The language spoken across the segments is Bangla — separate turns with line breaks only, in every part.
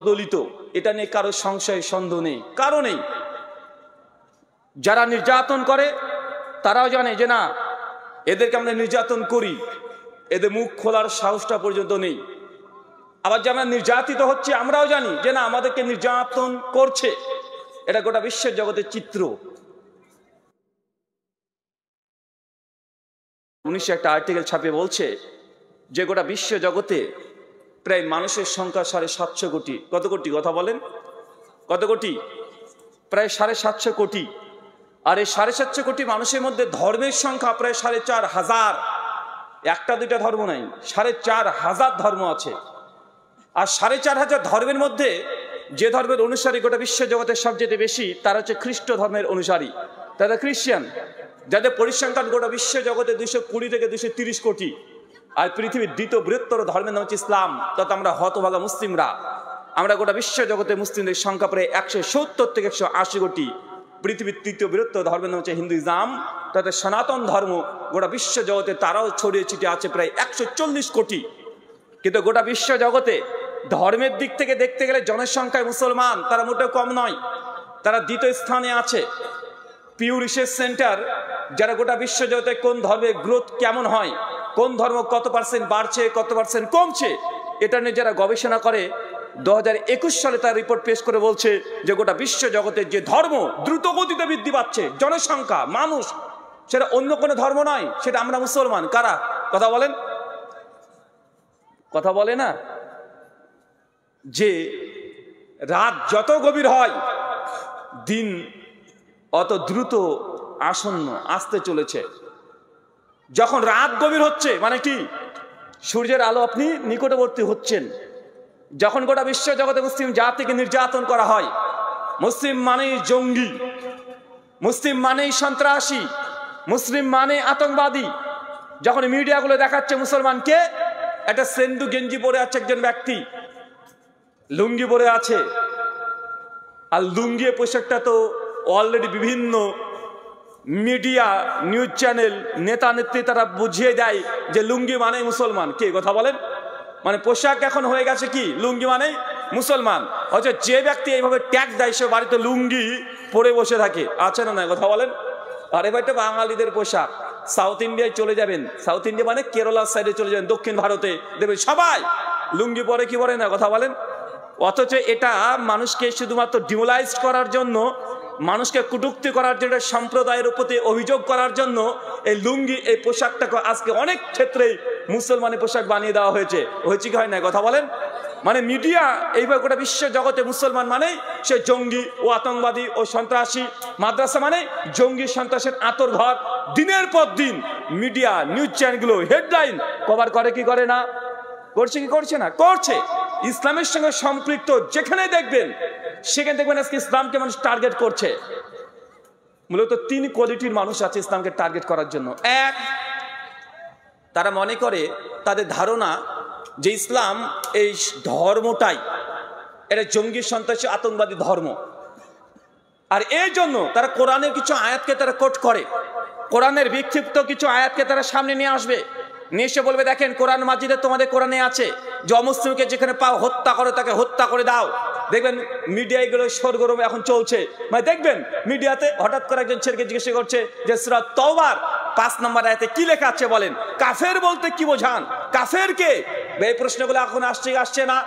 দলিত, এটা নিয়ে কারো সংশয় সন্দেহ নেই, কারণেই যারা নির্যাতন করে তারাও জানে যে না, এদেরকে আমরা নির্যাতন করি, এদের মুখ খোলার সাহসটা পর্যন্ত নেই। আবার যে আমরা নির্যাতিত হচ্ছে আমরাও জানি যে না, আমাদেরকে নির্যাতন করছে। এটা গোটা বিশ্বের জগতের চিত্র। 1900 একটা আর্টিকেল ছাপিয়ে বলছে যে গোটা বিশ্ব জগতে প্রায় মানুষের সংখ্যা 750 কোটি। কত কোটি কথা বলেন? কত কোটি? প্রায় 750 কোটি। আর এই 750 কোটি মানুষের মধ্যে ধর্মের সংখ্যা প্রায় 4500। একটা দুইটা ধর্ম নাই, 4500 ধর্ম আছে। আর 4500 ধর্মের মধ্যে যে ধর্মের অনুসারী গোটা বিশ্ব জগতের সবচেয়ে বেশি তারা হচ্ছে খ্রিস্ট ধর্মের অনুসারী, তারা খ্রিস্টান, যাদের পরিসংখ্যান গোটা বিশ্ব জগতে 220 থেকে 230 কোটি। আর পৃথিবীর দ্বিতীয় বৃহত্তর ধর্মের নাম হচ্ছে ইসলাম, তথা আমরা হতভাগা মুসলিমরা। আমরা গোটা বিশ্ব জগতে মুসলিমদের সংখ্যা প্রায় 170 থেকে 180 কোটি। পৃথিবীর তৃতীয় বৃহত্তর ধর্মের নাম হচ্ছে হিন্দুইজম, তাদের সনাতন ধর্ম গোটা বিশ্ব জগতে তারাও ছড়িয়ে ছিটিয়ে আছে প্রায় 140 কোটি। কিন্তু গোটা বিশ্ব জগতে ধর্মের দিক থেকে দেখতে গেলে জনসংখ্যায় মুসলমান তারা মোটেও কম নয়, তারা দ্বিতীয় স্থানে আছে। পিউ রিসার্চ সেন্টার যারা গোটা বিশ্ব জগতে কোন ধর্মের গ্রোথ কেমন হয়, কোন ধর্ম কত পার্সেন্ট বাড়ছে, কত পার্সেন্ট কমছে, এটা নিয়ে যারা গবেষণা করে 2021 সালে তার রিপোর্ট পেশ করে বলছে যে গোটা বিশ্ব জগতের যে ধর্ম দ্রুত গতিতে বৃদ্ধি পাচ্ছে, জনসংখ্যা, মানুষ, সেটা অন্য কোনো ধর্ম নয়, সেটা আমরা মুসলমান। কারা? কথা বলেন, কথা বলে না যে রাত যত গভীর হয় দিন অত দ্রুত আসন্ন আসতে চলেছে। যখন রাত গভীর হচ্ছে মানে কি, সূর্যের আলো আপনি নিকটবর্তী হচ্ছেন। যখন গোটা বিশ্ব জগতে মুসলিম জাতিকে নির্যাতন করা হয়, মুসলিম মানেই জঙ্গি, মুসলিম মানেই সন্ত্রাসী, মুসলিম মানে আতঙ্কবাদী, যখন মিডিয়াগুলো দেখাচ্ছে মুসলমানকে একটা সেন্ডু গেঞ্জি পরে আছে একজন ব্যক্তি, লুঙ্গি পরে আছে, আর লুঙ্গি পোশাকটা তো অলরেডি বিভিন্ন মিডিয়া, নিউজ চ্যানেল, নেতা নেত্রী তারা বুঝিয়ে দেয় যে লুঙ্গি মানে মুসলমান। কে কথা বলেন? মানে পোশাক এখন হয়ে গেছে কি, লুঙ্গি মানে মুসলমান। অথচ যে ব্যক্তি এইভাবে ট্যাগ দেয় সে বাড়িতে লুঙ্গি পরে বসে থাকে, আছে না? কথা বলেন। আর এবার তো বাঙালিদের পোশাক, সাউথ ইন্ডিয়ায় চলে যাবেন, সাউথ ইন্ডিয়া মানে কেরালার সাইডে চলে যাবেন, দক্ষিণ ভারতে দেখবেন সবাই লুঙ্গি পরে, কি পরে না? কথা বলেন। অথচ এটা মানুষকে শুধুমাত্র ডিমোলাইজ করার জন্য, মানুষকে কটূক্তি করার জন্য, সম্প্রদায়ের প্রতি অভিযোগ করার জন্য এই লুঙ্গি, এই পোশাকটাকে আজকে অনেক ক্ষেত্রেই মুসলমানি পোশাক বানিয়ে দেওয়া হয়েছে। হয়েছে কি হয় না? কথা বলেন। মানে মিডিয়া এইভাবে গোটা বিশ্ব জগতে মুসলমান মানে সে জঙ্গি ও আতঙ্কবাদী ও সন্ত্রাসী, মাদ্রাসা মানে জঙ্গি সন্ত্রাসের আঁতরঘর। দিনের পর দিন মিডিয়া, নিউজ চ্যানেলগুলো হেডলাইন কভার করে কি করে না? করছে কি করছে না? করছে। ইসলামের সঙ্গে সম্পৃক্ত যেখানে দেখবেন সেখানে দেখবেন আজকে ইসলামকে মানুষ টার্গেট করছে। মূলত 3 কোয়ালিটির মানুষ আছে ইসলামকে টার্গেট করার জন্য। এক, তারা মনে করে, তাদের ধারণা যে ইসলাম এই ধর্মটাই এটা জঙ্গি, সন্ত্রাসী, আতঙ্কবাদী ধর্ম। আর এই জন্য তারা কোরআনের কিছু আয়াতকে তারা কোট করে, কোরআনের বিক্ষিপ্ত কিছু আয়াতকে তারা সামনে নিয়ে আসবে, নিয়ে এসে বলবে দেখেন কোরআন মাজিদে তোমাদের কোরআনে আছে যে অমুসলিমকে যেখানে পাও হত্যা করে তাকে হত্যা করে দাও। দেখবেন মিডিয়া এগুলো সরগরম এখন চলছে। মানে দেখবেন মিডিয়াতে হঠাৎ করে একজন ছেলেকে জিজ্ঞাসা করছে যে সূরা তওবার 5 নম্বর আয়াতে কি লেখা আছে বলেন, কাফের বলতে কি বোঝান, কাফের কে? এই প্রশ্নগুলো এখন আসছে না।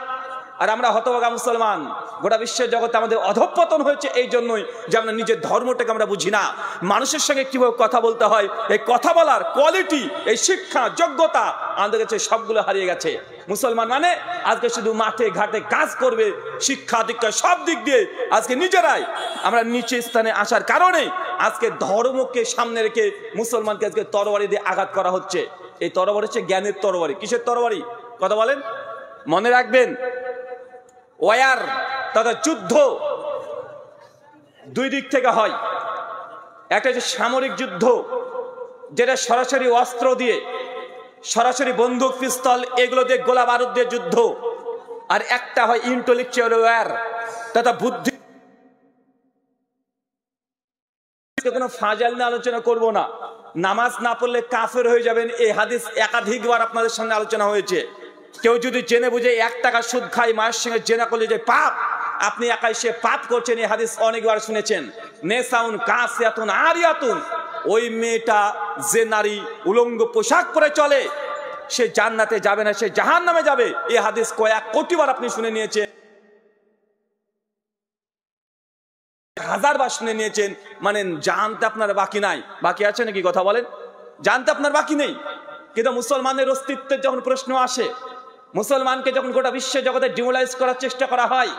আর আমরা হতভাগা মুসলমান, গোটা বিশ্বের জগতে আমাদের অধঃপতন হয়েছে এই জন্যই যে আমরা নিজের ধর্মটাকে আমরা বুঝি না। মানুষের সঙ্গে কিভাবে কথা বলতে হয়, এই কথা বলার কোয়ালিটি, এই শিক্ষা, যোগ্যতা আমাদের কাছে সবগুলো হারিয়ে গেছে। মুসলমান মানে আজকে শুধু মাঠে ঘাটে কাজ করবে, শিক্ষা দীক্ষা সব দিক দিয়ে আজকে নিজেরাই আমরা নিচে স্থানে আসার কারণে আজকে ধর্মকে সামনে রেখে মুসলমানকে আজকে তরবারি দিয়ে আঘাত করা হচ্ছে। এই তরবারি হচ্ছে জ্ঞানের তরবারি। কিসের তরবারি? কথা বলেন। মনে রাখবেন, ওয়ার তথা যুদ্ধ 2 দিক থেকে হয়। একটা হচ্ছে সামরিক যুদ্ধ, যেটা সরাসরি অস্ত্র দিয়ে, সরাসরি বন্দুক, পিস্তল এগুলো দিয়ে, গোলা বারুদ দিয়ে যুদ্ধ। আর একটা হয় ইন্টেলেকচুয়াল ওয়ার তথা বুদ্ধি। কোনো ফাজাল নিয়ে আলোচনা করব না, নামাজ না পড়লে কাফের হয়ে যাবেন, এই হাদিস একাধিকবার আপনাদের সামনে আলোচনা হয়েছে। কেউ যদি জেনে বুঝে 1 টাকা সুদ খায়, মায়ের সঙ্গে জেনা করলে যে পাপ, আপনি একাই সে পাপ করছেন। এই হাদিস অনেকবার শুনেছেন। নেসাউন কাসিয়াতুন আরিয়াতুন, ওই মেয়েটা যে নারী উলঙ্গ পোশাক পরে চলে সে জান্নাতে যাবে না, সে জাহান্নামে যাবে। এই হাদিস কয়েক কোটিবার আপনি শুনে নিয়েছেন, হাজারবার শুনে নিয়েছেন। মানে জানতে আপনার বাকি নাই। বাকি আছে নাকি? কথা বলেন। জানতে আপনার বাকি নেই। কিন্তু মুসলমানের অস্তিত্বের যখন প্রশ্ন আসে, মুসলমানকে যখন গোটা বিশ্ব জগতে ডিমোলাইজ করার চেষ্টা করা হয়,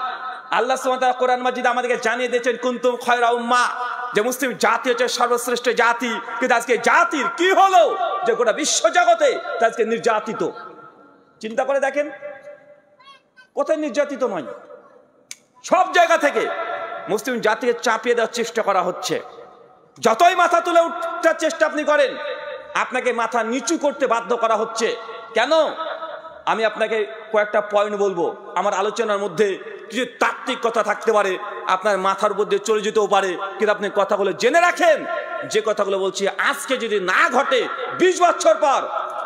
আল্লাহ সুবহানাহু ওয়া তাআলা কোরআন মাজিদে আমাদেরকে জানিয়ে দিয়েছেন কুনতুম খায়রা উম্মাহ, যে মুসলিম জাতি হচ্ছে সর্বশ্রেষ্ঠ জাতি। কিন্তু আজকে জাতির কি হলো যে গোটা বিশ্ব জগতে আজকে নির্যাতিত। চিন্তা করে দেখেন, কোথায় নির্যাতিত নয়, সব জায়গা থেকে মুসলিম জাতিকে চাপিয়ে দেওয়ার চেষ্টা করা হচ্ছে। যতই মাথা তুলে উঠার চেষ্টা আপনি করেন, আপনাকে মাথা নিচু করতে বাধ্য করা হচ্ছে। কেন? আমি আপনাকে কয়েকটা পয়েন্ট বলবো। আমার আলোচনার মধ্যে কিছু তাত্ত্বিক কথা থাকতে পারে, আপনার মাথার মধ্যে চলে যেতেও পারে, কিন্তু আপনি কথাগুলো জেনে রাখেন। যে কথাগুলো বলছি আজকে যদি না ঘটে, 20 বছর পর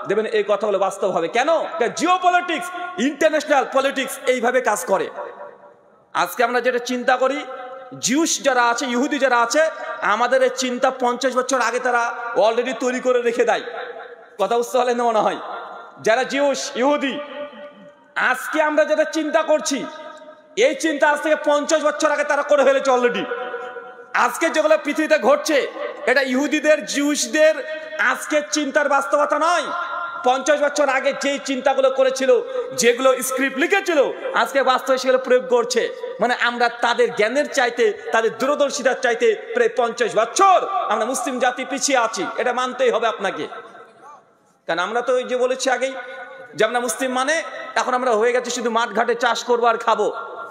দেখবেন এই কথাগুলো বাস্তব হবে। কেন? জিও পলিটিক্স, ইন্টারন্যাশনাল পলিটিক্স এইভাবে কাজ করে। আজকে আমরা যেটা চিন্তা করি, জিউস যারা আছে, ইহুদি যারা আছে, আমাদের এই চিন্তা 50 বছর আগে তারা অলরেডি তৈরি করে রেখে দেয়। কথা বুঝতে পারলেন না মনে হয়? যারা জিউস ইহুদি, আজকে আমরা যেটা চিন্তা করছি, এই চিন্তা আজ থেকে 50 বছর আগে তারা করে ফেলেছে অলরেডি। আজকে যেগুলো পৃথিবীতে ঘটছে, এটা ইহুদিদের, জিউসদের আজকের চিন্তার বাস্তবতা নয়। 50 বছর আগে যেই চিন্তাগুলো করেছিল, যেগুলো স্ক্রিপ্ট লিখেছিল, আজকে বাস্তবে সেগুলো প্রয়োগ করছে। মানে আমরা তাদের জ্ঞানের চাইতে, তাদের দূরদর্শিতার চাইতে প্রায় 50 বছর আমরা মুসলিম জাতি পিছিয়ে আছি। এটা মানতেই হবে আপনাকে। কারণ আমরা তো ওই যে বলেছি আগেই যে আমরা মুসলিম মানে এখন আমরা হয়ে গেছি শুধু মাঠ ঘাটে চাষ করবো আর খাবো,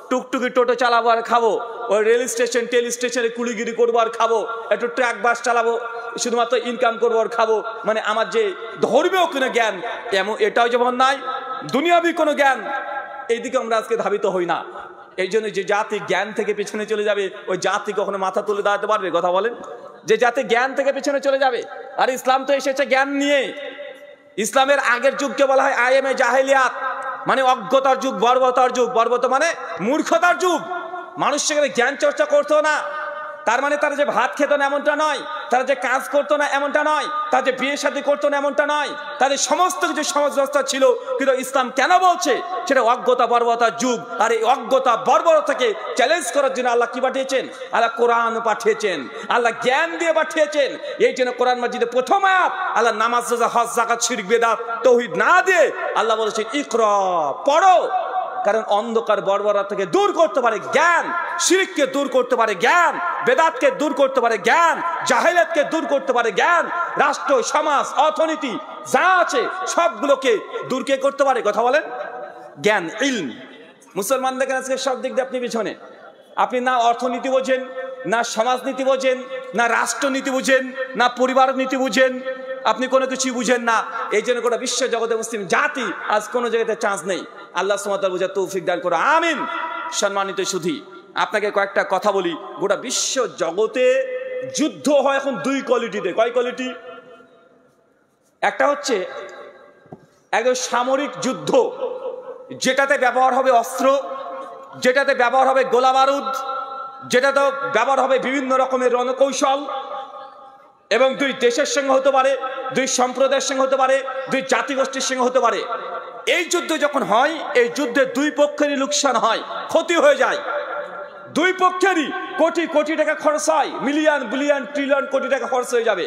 টুকটুকি টোটো চালাবো আর খাবো, ওই রেল স্টেশন টেল স্টেশনে কুলিগিরি করবো আর খাবো, একটু ট্রাক বাস চালাবো, শুধুমাত্র ইনকাম করবো আর খাবো। মানে আমার যে ধর্মীয় কোনো জ্ঞান এমন এটাও যেমন নাই, দুনিয়াবি কোনো জ্ঞান এইদিকে আমরা আজকে ধাবিত হই না। এই জন্য যে জাতি জ্ঞান থেকে পেছনে চলে যাবে, ওই জাতি কখনো মাথা তুলে দাঁড়াতে পারবে? কথা বলেন। যে জাতি জ্ঞান থেকে পেছনে চলে যাবে। আর ইসলাম তো এসেছে জ্ঞান নিয়ে। ইসলামের আগের যুগকে বলা হয় আইএমএ জাহেলিয়াত, মানে অজ্ঞতার যুগ, বর্বরতার যুগ। বর্বরতা মানে মূর্খতার যুগ। মানুষ সেখানে জ্ঞান চর্চা করতো না। তার মানে তারা যে ভাত খেত না এমনটা নয়, তারা যে কাজ করতো না এমনটা নয়, তারা যে বিয়ে শাদী করতো না এমনটা নয়, তাদের সমস্ত কিছু সমাজ ব্যবস্থা ছিল। কিন্তু ইসলাম কেন বলছে সেটা অজ্ঞতা বর্বরতার যুগ। আর এই অজ্ঞতা বর্বরতাকে চ্যালেঞ্জ করার জন্য আল্লাহ কি পাঠিয়েছেন? আল্লাহ কোরআন পাঠিয়েছেন, আল্লাহ জ্ঞান দিয়ে পাঠিয়েছেন। এই জন্য কোরআন মাজিদে প্রথম আয়াত আল্লাহ নামাজ, রোজা, হজ, যাকাত, শিরক, বিদআত, তাওহীদ না দিয়ে আল্লাহ বলেছেন ইকরা, পড়ো। কারণ অন্ধকার বর্বরতা থেকে দূর করতে পারে জ্ঞান, শিরককে দূর করতে পারে জ্ঞান, বেদাতকে দূর করতে পারে জ্ঞান, জাহেলিয়াতকে দূর করতে পারে জ্ঞান। রাষ্ট্র, সমাজ, অর্থনীতি যা আছে সবগুলোকে দূর কে করতে পারে? কথা বলেন। জ্ঞান, ইলম। মুসলমান দেখেন আজকে সব দিক দিয়ে আপনি পিছনে। আপনি না অর্থনীতি বোঝেন, না সমাজনীতি বোঝেন, না রাষ্ট্রনীতি বুঝেন, না পরিবার নীতি বুঝেন, আপনি কোনো কিছুই বুঝেন না। এই জন্য গোটা বিশ্ব জগতে মুসলিম জাতি আজ কোনো জায়গাতে চান্স নেই। আল্লাহ সুবহানাহু ওয়া তাআলা বুঝার তৌফিক দান করো, আমিন। সম্মানিত সুধী, আপনাকে কয়েকটা কথা বলি। গোটা বিশ্ব জগতে যুদ্ধ হয় এখন 2 কোয়ালিটিতে। কয় কোয়ালিটি? একটা হচ্ছে একদম সামরিক যুদ্ধ, যেটাতে ব্যবহার হবে অস্ত্র, যেটাতে ব্যবহার হবে গোলা বারুদ, যেটাতে ব্যবহার হবে বিভিন্ন রকমের রণকৌশল, এবং 2 দেশের সঙ্গে হতে পারে, 2 সম্প্রদায়ের সঙ্গে হতে পারে, 2 জাতিগোষ্ঠীর সঙ্গে হতে পারে। এই যুদ্ধ যখন হয়, এই যুদ্ধে 2 পক্ষেরই লোকসান হয়, ক্ষতি হয়ে যায়। 2 পক্ষেরই কোটি কোটি টাকা খরচ হয়, মিলিয়ন বিলিয়ন ট্রিলিয়ন কোটি টাকা খরচ হয়ে যাবে।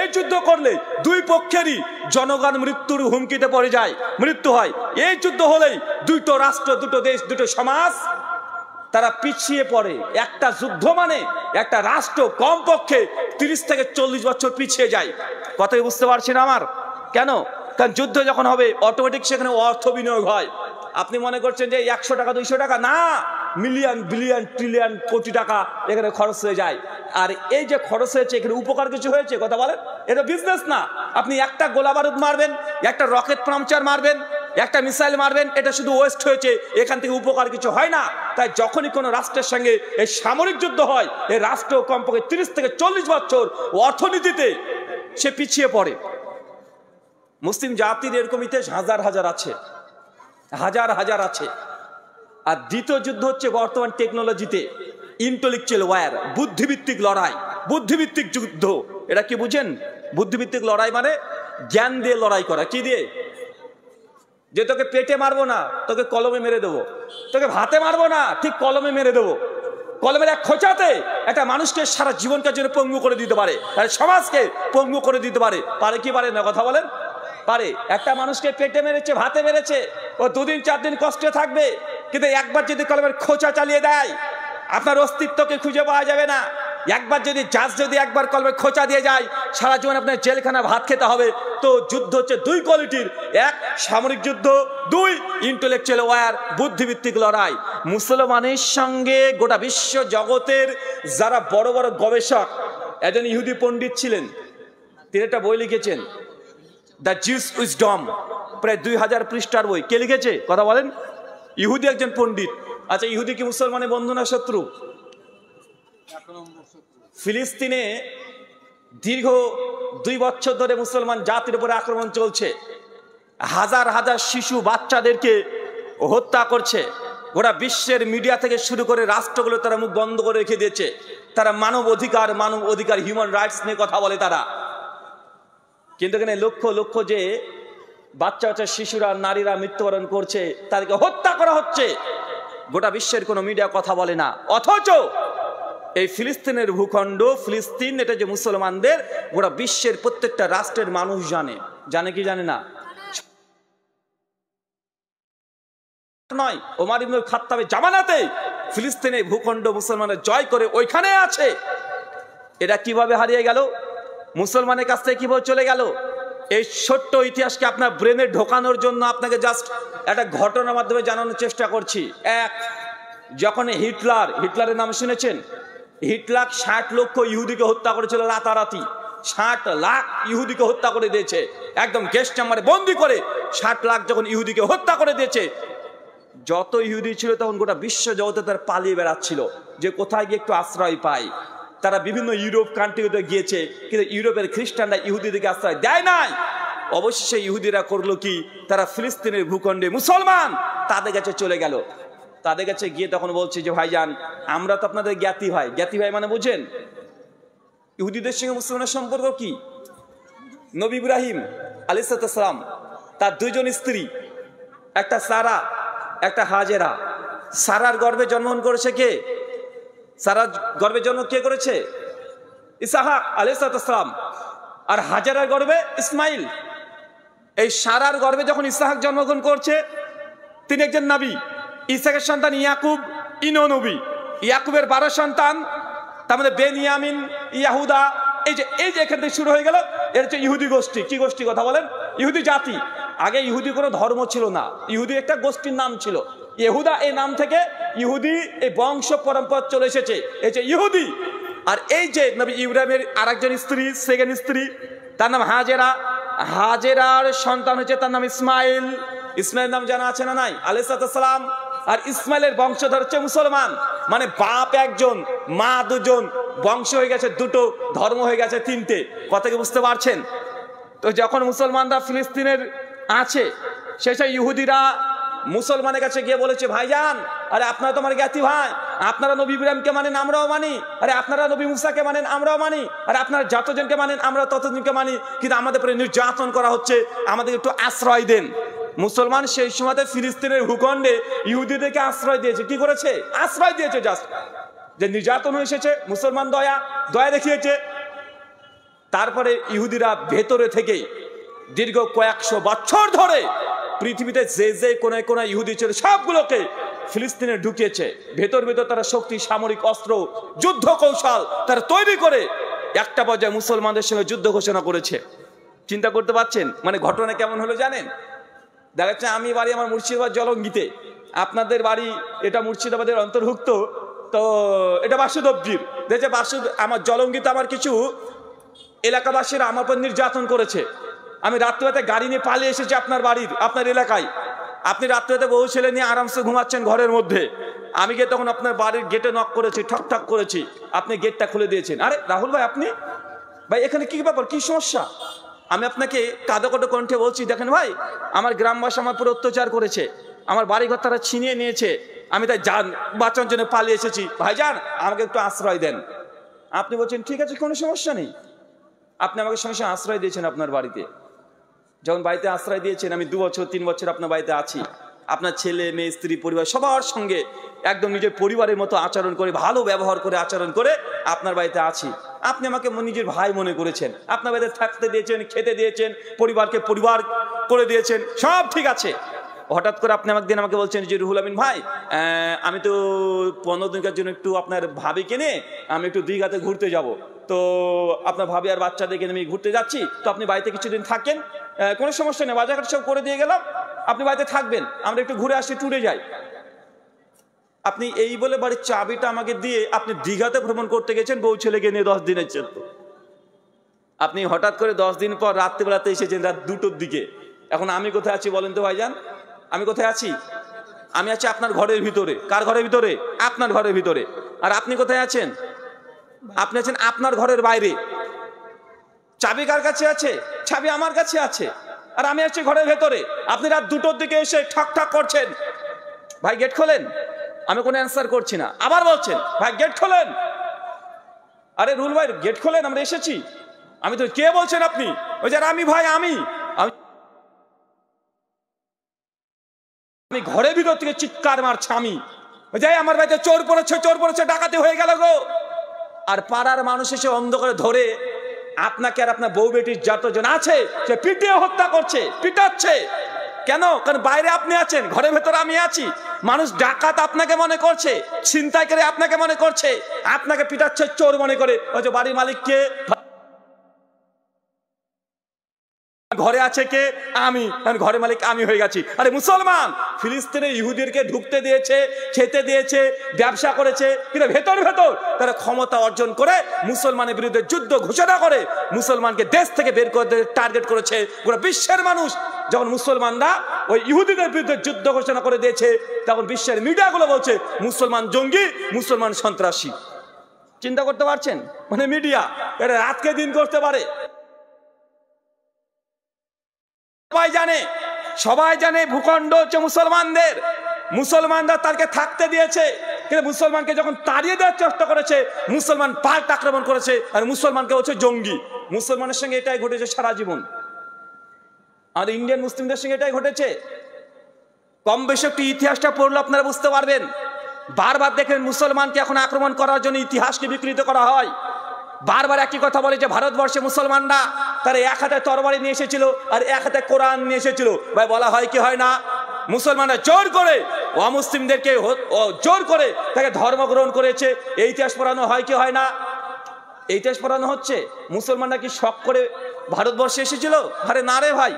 এই যুদ্ধ করলে 2 পক্ষেরই জনগণ মৃত্যুর হুমকিতে পড়ে যায়, মৃত্যু হয়। এই যুদ্ধ হলেই 2টো রাষ্ট্র, 2টো দেশ, 2টো সমাজ তারা পিছিয়ে পড়ে। একটা যুদ্ধ মানে একটা রাষ্ট্র কমপক্ষে 30 থেকে 40 বছর পিছিয়ে যায়। কথাই বুঝতে পারছেন আমার? কেন? কারণ যুদ্ধ যখন হবে অটোমেটিক সেখানে অর্থ বিনিয়োগ হয়। আপনি মনে করছেন যে 100 টাকা 200 টাকা, না, মিলিয়ন বিলিয়ন ট্রিলিয়ন কোটি টাকা এখানে খরচ হয়ে যায়। আর এই যে খরচ হয়েছে, এখানে উপকার কিছু হয়েছে? কথা বলেন। এটা বিজনেস না। আপনি একটা গোলা বারুদ মারবেন, একটা রকেট পাংচার মারবেন, একটা মিসাইল মারবেন, এটা শুধু ওয়েস্ট হয়েছে, এখান থেকে উপকার কিছু হয় না। তাই যখনই কোনো রাষ্ট্রের সঙ্গে এই সামরিক যুদ্ধ হয়, এই রাষ্ট্র কমপক্ষে 30 থেকে 40 বছর অর্থনীতিতে সে পিছিয়ে পড়ে। মুসলিম জাতির এরকম ইতিহাস হাজার হাজার আছে। হাজার হাজার আছে। আর দ্বিতীয় যুদ্ধ হচ্ছে বর্তমান টেকনোলজিতে ইন্টেলেকচুয়াল ওয়্যার, বুদ্ধিভিত্তিক লড়াই, বুদ্ধিভিত্তিক যুদ্ধ। এটা কি বুঝেন? বুদ্ধিভিত্তিক লড়াই মানে জ্ঞান দিয়ে লড়াই করা। কি দিয়ে? যে তোকে পেটে মারবো না, তোকে কলমে মেরে দেবো, তোকে ভাতে মারবো না, ঠিক কলমে মেরে দেবো। কলমের এক খোঁচাতে একটা মানুষকে সারা জীবনকার জন্য পঙ্গু করে দিতে পারে, সমাজকে পঙ্গু করে দিতে পারে। পারে কি পারে না? কথা বলেন। পারে। একটা মানুষকে পেটে মেরেছে, ভাতে মেরেছে, ও 2 দিন 4 দিন কষ্টে থাকবে, কিন্তু একবার যদি কলমের খোঁচা চালিয়ে দেয় আপনার অস্তিত্বকে খুঁজে পাওয়া যাবে না। একবার যদি জাজ যদি একবার কলমের খোঁচা দিয়ে যায়, সারা জীবন আপনার জেলখানা ভাত খেতে হবে। তো যুদ্ধ হচ্ছে 2 কোয়ালিটির, 1 সামরিক যুদ্ধ, 2 ইন্টেলেকচুয়াল ওয়্যার, বুদ্ধিভিত্তিক লড়াই। মুসলমানের সঙ্গে গোটা বিশ্ব জগতের যারা বড় বড় গবেষক, একজন ইহুদি পণ্ডিত ছিলেন, তিনি একটা বই লিখেছেন, দ্য জিউস উইজডম, প্রায় 2000 পৃষ্ঠার বই। কে লিখেছে? কথা বলেন। ইহুদি একজন পণ্ডিত। আচ্ছা, ইহুদি কি মুসলমানের বন্ধু না শত্রু? ফিলিস্তিনে দীর্ঘ 2 বছর ধরে মুসলমান জাতির উপরে আক্রমণ চলছে। হাজার হাজার শিশু বাচ্চাদেরকে হত্যা করছে। গোটা বিশ্বের মিডিয়া থেকে শুরু করে রাষ্ট্রগুলো তারা মুখ বন্ধ করে রেখে দিয়েছে। তারা মানব অধিকার, হিউম্যান রাইটস নিয়ে কথা বলে তারা। কিন্তু এখানে লক্ষ লক্ষ যে বাচ্চা বাচ্চা শিশুরা, নারীরা মৃত্যুবরণ করছে, তাদেরকে হত্যা করা হচ্ছে, গোটা বিশ্বের কোনো মিডিয়া কথা বলে না। অথচ এই ফিলিস্তিনের ভূখণ্ড, ফিলিস্তিন, এটা যে মুসলমানদের, গোটা বিশ্বের প্রত্যেকটা রাষ্ট্রের মানুষ জানে। জানে কি জানে না? নয়, ওমর ইবনুল খাত্তাবের জামানাতে ফিলিস্তিনের ভূখণ্ড মুসলমানের জয় করে ওইখানে আছে। এটা কিভাবে হারিয়ে গেল? মুসলমানের কাছ থেকে কিভাবে চলে গেল? এই ছোট্ট ইতিহাসকে আপনার ব্রেনে ঢোকানোর জন্য আপনাকে জাস্ট একটা ঘটনার মাধ্যমে জানানোর চেষ্টা করছি। যখন হিটলারের নাম শুনেছেন? হিটলার 60 লক্ষ ইহুদিকে হত্যা করেছিল রাতারাতি। 60 লাখ ইহুদিকে হত্যা করে দিয়েছে, একদম গেস্ট চেম্বারে বন্দি করে 60 লাখ যখন ইহুদিকে হত্যা করে দিয়েছে, যত ইহুদি ছিল তখন গোটা বিশ্ব জগতে তার পালিয়ে বেড়াচ্ছিল যে কোথায় গিয়ে একটু আশ্রয় পায়। তারা বিভিন্ন ইউরোপ কান্ট্রিতে গিয়েছে, কিন্তু ইউরোপের খ্রিস্টানরা ইহুদিদেরকে আশ্রয় দেয় নাই। অবশ্যই ইহুদিরা করলো কি? তারা ফিলিস্তিনের ভূখণ্ডে মুসলমান তাদের কাছে চলে গেল। তাদের কাছে গিয়ে তখন বলছে যে ভাইজান, আমরা তো আপনাদের জ্ঞাতি ভাই। জ্ঞাতি ভাই মানে বুঝেন? ইহুদিদের সঙ্গে মুসলমানের সম্পর্ক কি? নবী ইব্রাহিম আলাইহিস সালাম, তার 2 জন স্ত্রী, একটা সারা, একটা হাজেরা। সারার গর্ভে জন্মগ্রহণ করেছে কে? সারার গর্ভে জন্ম কে করেছে? ইসহাক আলাইহিস সালাম। আর হাজেরার গর্ভে ইসমাইল। এই সারার গর্ভে যখন ইসহাক জন্মগ্রহণ করছে, তিনি একজন নবী। ইসহাকের সন্তান ইয়াকুব, ইনো নবী। ইয়াকুবের 12 সন্তান, তার মধ্যে বেনিয়ামিন, ইয়াহুদা। এই যে এখান থেকে শুরু হয়ে গেল। এর হচ্ছে ইহুদি গোষ্ঠী। কি গোষ্ঠী? কথা বলেন। ইহুদি জাতি। আগে ইহুদি কোনো ধর্ম ছিল না, ইহুদি একটা গোষ্ঠীর নাম ছিল। ইহুদা এই নাম থেকে ইহুদি এই বংশ পরম্পরা চলে এসেছে, এই যে ইহুদি। আর এই যে নবী ইব্রাহিমের আরেকজন স্ত্রী, সেকেন্ড স্ত্রী, তার নাম হাজেরা। হাজেরার সন্তান হচ্ছে, তার নাম ইসমাইল। ইসমাইল নাম জানা আছে না নাই? আলাইহিস সালাম। আর ইসমাইলের বংশধর হচ্ছে মুসলমান। মানে বাপ একজন, মা 2 জন, বংশ হয়ে গেছে 2টো, ধর্ম হয়ে গেছে 3টে। কথা কি বুঝতে পারছেন? তো যখন মুসলমানরা ফিলিস্তিনের আছে, সেই ইহুদিরা মুসলমানের কাছে গিয়ে বলেছে, ভাইজান, আরে আপনারা তো আমার জ্ঞাতি ভাই, আপনারা নবী ইব্রাহিমকে মানেন, আমরাও মানি। আরে আপনারা নবী মুসাকে মানেন, আমরাও মানি। আরে আপনারা যতজনকে মানেন, আমরা ততজনকে মানি, কিন্তু আমাদের উপরে নির্যাতন করা হচ্ছে, আমাদের একটু আশ্রয় দেন। মুসলমান সেই সময়তে ফিলিস্তিনের ভূখণ্ডে ইহুদিদেরকে আশ্রয় দিয়েছে। কি করেছে? আশ্রয় দিয়েছে। জাস্ট যে নির্যাতন হয়ে এসেছে, মুসলমান দয়া দেখিয়েছে। তারপরে ইহুদিরা ভেতরে থেকেই দীর্ঘ কয়েকশো বছর ধরে পৃথিবীতে যে কোনায় কোনায় ইহুদি ছিল সবগুলোকে ফিলিস্তিনে ঢুকিয়েছে। ভেতর তারা শক্তি, সামরিক অস্ত্র, যুদ্ধ কৌশল তারা তৈরি করে একটা পর্যায়ে মুসলমানদের সঙ্গে যুদ্ধ ঘোষণা করেছে। চিন্তা করতে পারছেন? মানে ঘটনা কেমন হলো জানেন? দেখা যাচ্ছে আমি বাড়ি আমার মুর্শিদাবাদ জলঙ্গিতে, আপনাদের বাড়ি এটা মুর্শিদাবাদের অন্তর্ভুক্ত, তো এটা বাসুদেবজির। দেখছে আমার জলঙ্গিতে আমার কিছু এলাকাবাসীরা আমার উপর নির্যাতন করেছে। আমি রাত্রিবেলাতে গাড়ি নিয়ে পালিয়ে এসেছি আপনার এলাকায়। আপনি রাত্রিবেলাতে বউ ছেলে নিয়ে আরামসে ঘুমাচ্ছেন ঘরের মধ্যে। আমি গিয়ে তখন আপনার বাড়ির গেটে নক করেছি, ঠক করেছি, আপনি গেটটা খুলে দিয়েছেন। আরে রাহুল ভাই, আপনি ভাই এখানে কি ব্যাপার, কি সমস্যা? আমি আপনাকে কাঁদো কণ্ঠে বলছি, দেখেন ভাই, আমার গ্রামবাসী আমার পুরো অত্যাচার করেছে, আমার বাড়িঘর তারা ছিনিয়ে নিয়েছে, আমি তাই যান বাঁচানোর জন্য পালিয়ে এসেছি, ভাইজান আমাকে একটু আশ্রয় দেন। আপনি বলছেন ঠিক আছে, কোনো সমস্যা নেই। আপনি আমাকে সঙ্গে সঙ্গে আশ্রয় দিয়েছেন আপনার বাড়িতে। যখন বাড়িতে আশ্রয় দিয়েছেন, আমি 2 বছর 3 বছর আপনার বাড়িতে আছি, আপনার ছেলে মেয়ে স্ত্রী পরিবার সবার সঙ্গে একদম নিজের পরিবারের মতো আচরণ করে, ভালো ব্যবহার করে আচরণ করে আপনার বাড়িতে আছি। আপনি আমাকে নিজের ভাই মনে করেছেন, আপনার বাড়িতে থাকতে দিয়েছেন, খেতে দিয়েছেন, পরিবারকে পরিবার করে দিয়েছেন, সব ঠিক আছে। হঠাৎ করে আপনি একদিন আমাকে বলছেন যে রুহুল আমিন ভাই, আমি তো 15 দিনের জন্য একটু আপনার ভাবিকে নিয়ে আমি একটু দীঘাতে ঘুরতে যাব, তো আপনার ভাবি আর বাচ্চাদেরকে আমি ঘুরতে যাচ্ছি, তো আপনি বাড়িতে কিছুদিন থাকেন, কোনো সমস্যা নেই, বাজারঘাট সব করে দিয়ে গেলাম, আপনি বাড়িতে থাকবেন, আমরা একটু ঘুরে আসি, ট্যুরে যাই। আপনি এই বলে বাড়ির চাবিটা আমাকে দিয়ে আপনি দীঘাতে ভ্রমণ করতে গেছেন বউ ছেলেকে নিয়ে 10 দিনের জন্য। আপনি হঠাৎ করে 10 দিন পর রাত্রিবেলাতে এসেছেন রাত 2টোর দিকে। এখন আমি কোথায় আছি বলেন তো ভাইজান? আমি কোথায় আছি? আমি আছি আপনার ঘরের ভিতরে। কার ঘরের ভিতরে? আপনার ঘরের ভিতরে। আর আপনি কোথায় আছেন? আপনি আছেন আপনার ঘরের বাইরে। চাবি কার কাছে আছে? চাবি আমার কাছে আছে। আর আমি আছি ঘরের ভেতরে। আপনি রাত 2টোর দিকে এসে ঠক ঠক করছেন, ভাই গেট খোলেন। আমি কোনো অ্যান্সার করছি না, আবার বলছেন ভাই গেট খোলেন। আরে রুল ভাই গেট খোলেন, আমরা এসেছি। আমি তো, কে বলছেন আপনি? ওই যে আমি ভাই, আমি ঘরের ভিতর থেকে চিৎকার মারছি, আমি যাই আমার বাড়িতে চোর পড়েছে, চোর পড়েছে, ডাকাতি হয়ে গেল গো। আর পাড়ার মানুষ এসে অন্ধকারে ধরে আপনাকে আর আপনার বউ বেটির যতজন আছে সে পিটিয়ে হত্যা করছে, পিটাচ্ছে। কেন? কারণ বাইরে আপনি আছেন, ঘরের ভেতরে আমি আছি। মানুষ ডাকাত আপনাকে মনে করছে, ছিনতাইকারী আপনাকে মনে করছে, আপনাকে পিটাচ্ছে চোর মনে করে। ওই যে বাড়ির মালিককে, ঘরে আছে কে? আমি। ঘরের মালিক আমি হয়ে গেছি। আরে মুসলমান ফিলিস্তিনে ইহুদিদেরকে ঢুকতে দিয়েছে, খেতে দিয়েছে, ব্যবসা করেছে, কিন্তু ভেতর ভেতর তারা ক্ষমতা অর্জন করে মুসলমানের বিরুদ্ধে যুদ্ধ ঘোষণা করে মুসলমানকে দেশ থেকে বের করে টার্গেট করেছে গোটা বিশ্বের মানুষ। যখন মুসলমানরা ওই ইহুদিদের বিরুদ্ধে যুদ্ধ ঘোষণা করে দিয়েছে, তখন বিশ্বের মিডিয়াগুলো বলছে মুসলমান জঙ্গি, মুসলমান সন্ত্রাসী। চিন্তা করতে পারছেন? মানে মিডিয়া এটা রাতকে দিন করতে পারে। সবাই জানে ভূখণ্ড হচ্ছে মুসলমানদের। মুসলমানরা তাকে থাকতে দিয়েছে, কিন্তু মুসলমানকে যখন তাড়িয়ে দেওয়ার চেষ্টা করেছে, মুসলমান পাল্টা আক্রমণ করেছে আর মুসলমানকে হচ্ছে জঙ্গি। মুসলমানের সঙ্গে এটাই ঘটেছে সারা জীবন। আমাদের ইন্ডিয়ান মুসলিমদের সঙ্গে এটাই ঘটেছে। কম বেশি একটু ইতিহাসটা পড়লে আপনারা বুঝতে পারবেন। বারবার দেখেন মুসলমানকে এখন আক্রমণ করার জন্য ইতিহাসকে বিকৃত করা হয়। বারবার একই কথা বলে যে ভারতবর্ষে মুসলমানরা তারা এক হাতে তরবারি নিয়ে এসেছিল আর এক হাতে কোরআন নিয়ে এসেছিল। ভাই বলা হয় কি হয় না? মুসলমানরা জোর করে অমুসলিমদেরকে জোর করে তাকে ধর্ম গ্রহণ করেছে। এই ইতিহাস পড়ানো হয় কি হয় না? এই ইতিহাস পড়ানো হচ্ছে। মুসলমানরা কি শখ করে ভারতবর্ষে এসেছিল? আরে না রে ভাই,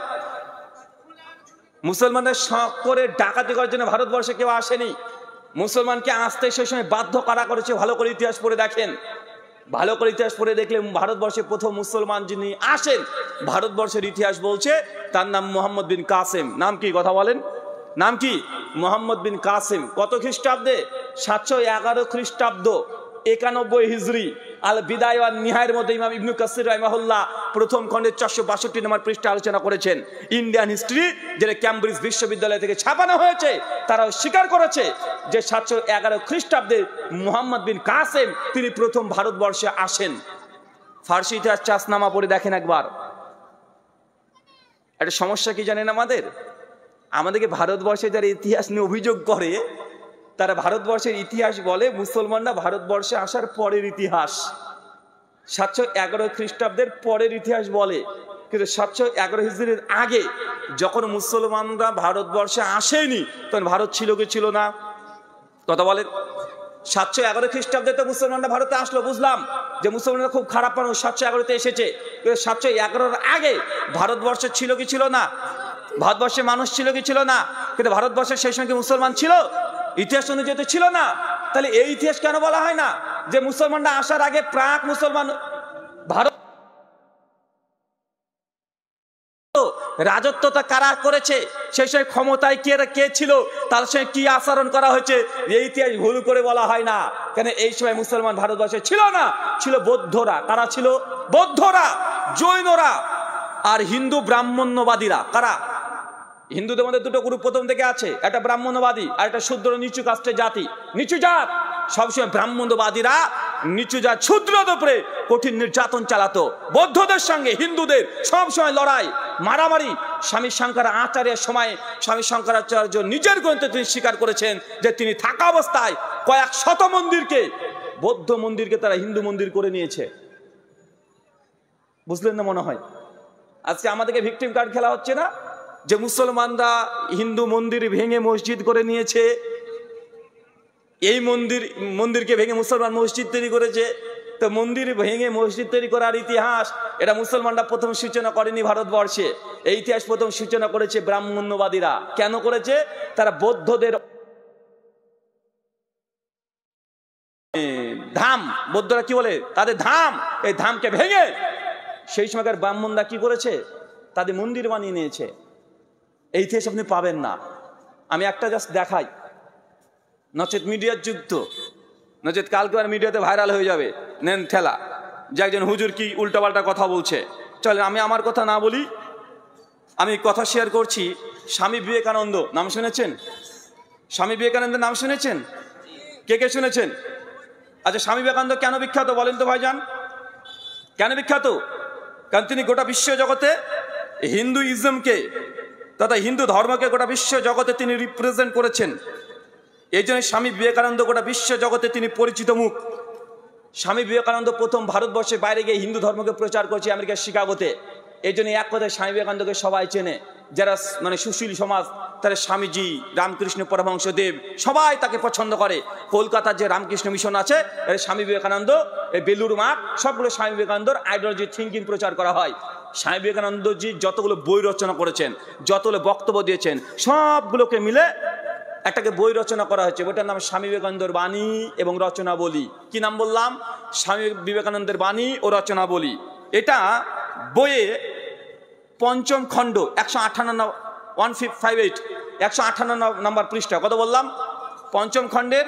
মুসলমানরা শখ করে ডাকাতি করার জন্য ভারতবর্ষে কেউ আসেনি। মুসলমানকে আসতে সেই সময় বাধ্য করা করেছে। ভালো করে ইতিহাস পড়ে দেখেন, ভালো করে ইতিহাস পড়ে দেখলে ভারতবর্ষে প্রথম মুসলমান যিনি আসেন ভারতবর্ষের ইতিহাস বলছে তার নাম মোহাম্মদ বিন কাসেম। নাম কি? কথা বলেন, নাম কি? মোহাম্মদ বিন কাসেম। কত খ্রিস্টাব্দে? 711 খ্রিস্টাব্দ, 91 হিজরি। আল বিদায় ওয়ান নিহায়ের মধ্যে ইমাম ইবনে কাসির রাহিমাহুল্লাহ প্রথম খণ্ডে 462 নম্বর পৃষ্ঠা আলোচনা করেছেন। ইন্ডিয়ান হিস্ট্রি, যেটা ক্যামব্রিজ বিশ্ববিদ্যালয় থেকে ছাপানো হয়েছে, তারাও স্বীকার করেছে যে 711 খ্রিস্টাব্দে মোহাম্মদ বিন কাসেম তিনি প্রথম ভারতবর্ষে আসেন। ফার্সি ইতিহাস চাষনামা পড়ে দেখেন একবার। একটা সমস্যা কি জানেন আমাদেরকে ভারতবর্ষে যারা ইতিহাস নিয়ে অভিযোগ করে, তারা ভারতবর্ষের ইতিহাস বলে মুসলমানরা ভারতবর্ষে আসার পরের ইতিহাস। 711 খ্রিস্টাব্দের পরের ইতিহাস বলে, কিন্তু 711 হিজরির আগে যখন মুসলমানরা ভারতবর্ষে আসেনি তখন ভারত ছিল কি ছিল না? কথা বলেন। 711 খ্রিস্টাব্দে তো মুসলমানরা ভারতে আসলো, বুঝলাম যে মুসলমানরা খুব খারাপ মানুষ, 711-তে এসেছে। 711-এর আগে ভারতবর্ষে ছিল কি ছিল না? ভারতবর্ষে মানুষ ছিল কি ছিল না? কিন্তু ভারতবর্ষের সেই সময় কি মুসলমান ছিল? ইতিহাস অনুযায়ী তো ছিল না। তাহলে এই ইতিহাস কেন বলা হয় না যে মুসলমানরা আসার আগে প্রাক মুসলমান ভারত রাজত্বটা কারা করেছে, সেই সময় ক্ষমতায় কে ছিল, তার সঙ্গে কি আচরণ করা হয়েছে, এই ইতিহাস ভুল করে বলা হয় না। কেন এই সময় মুসলমান ভারতবর্ষে ছিল না, ছিল বৌদ্ধরা। কারা ছিল? বৌদ্ধরা, জৈনরা আর হিন্দু ব্রাহ্মণ্যবাদীরা। কারা? হিন্দুদের মধ্যে দুটো গ্রুপ প্রথম থেকে আছে, একটা ব্রাহ্মণবাদী আর একটা শূদ্র নিচু কাস্টের জাতি। নিচু জাত সবসময় ব্রাহ্মণবাদীরা নিচু জাত শূদ্রদের উপরে কঠিন নির্যাতন চালাতো। বৌদ্ধদের সঙ্গে হিন্দুদের সবসময় লড়াই মারামারি। স্বামী শঙ্করাচার্যের সময় স্বামী শঙ্করাচার্য নিজের গ্রন্থে তিনি স্বীকার করেছেন যে তিনি থাকা অবস্থায় কয়েক শত মন্দিরকে, বৌদ্ধ মন্দিরকে তারা হিন্দু মন্দির করে নিয়েছে। বুঝলেন না মনে হয়? আজকে আমাদেরকে ভিকটিম কার্ড খেলা হচ্ছে না, যে মুসলমানরা হিন্দু মন্দির ভেঙে মসজিদ করে নিয়েছে, এই মন্দিরকে ভেঙে মুসলমান মসজিদ তৈরি করেছে। তো মন্দির ভেঙে মসজিদ তৈরি করার ইতিহাস এটা মুসলমানরা প্রথম সূচনা করেনি ভারতবর্ষে, এই ইতিহাস প্রথম সূচনা করেছে ব্রাহ্মণ্যবাদীরা। কেন করেছে? তারা বৌদ্ধদের ধাম, বৌদ্ধরা কি বলে তাদের ধাম, এই ধামকে ভেঙে সেই সময়কার ব্রাহ্মণরা কি করেছে? তাদের মন্দির বানিয়ে নিয়েছে। এই ইতিহাস আপনি পাবেন না। আমি একটা জাস্ট দেখাই, নচেত মিডিয়ার যুদ্ধ, নচেত কালকে আর মিডিয়াতে ভাইরাল হয়ে যাবে নেন ঠেলা যে একজন হুজুর কি উল্টাপাল্টা কথা বলছে। চলেন আমি আমার কথা না বলি, আমি কথা শেয়ার করছি। স্বামী বিবেকানন্দ নাম শুনেছেন? স্বামী বিবেকানন্দের নাম শুনেছেন? কে কে শুনেছেন? আচ্ছা, স্বামী বিবেকানন্দ কেন বিখ্যাত বলেন তো ভাইজান? কেন বিখ্যাত? কারণ তিনি গোটা বিশ্ব জগতে হিন্দুইজমকে তথা হিন্দু ধর্মকে গোটা বিশ্ব জগতে তিনি রিপ্রেজেন্ট করেছেন। এই জন্য স্বামী বিবেকানন্দ গোটা বিশ্ব জগতে তিনি পরিচিত মুখ। স্বামী বিবেকানন্দ প্রথম ভারতবর্ষের বাইরে গিয়ে হিন্দু ধর্মকে প্রচার করছে আমেরিকার শিকাগোতে। এই জন্য এক কথায় স্বামী বিবেকানন্দকে সবাই চেনে, যারা মানে সুশীল সমাজ তারা স্বামীজি, রামকৃষ্ণ পরমহংসদেব সবাই তাকে পছন্দ করে। কলকাতার যে রামকৃষ্ণ মিশন আছে, স্বামী বিবেকানন্দ, এই বেলুর মাঠ, সবগুলো স্বামী বিবেকানন্দর আইডিওলজি থিঙ্কিং প্রচার করা হয়। স্বামী বিবেকানন্দজি যতগুলো বই রচনা করেছেন, যতগুলো বক্তব্য দিয়েছেন, সবগুলোকে মিলে একটাকে বই রচনা করা হয়েছে। বইটার নাম স্বামী বিবেকানন্দের বাণী এবং রচনাবলী। কি নাম বললাম? স্বামী বিবেকানন্দের বাণী ও রচনাবলী। এটা বইয়ে পঞ্চম খণ্ড 158 নম্বর পৃষ্ঠা। কত বললাম? পঞ্চম খণ্ডের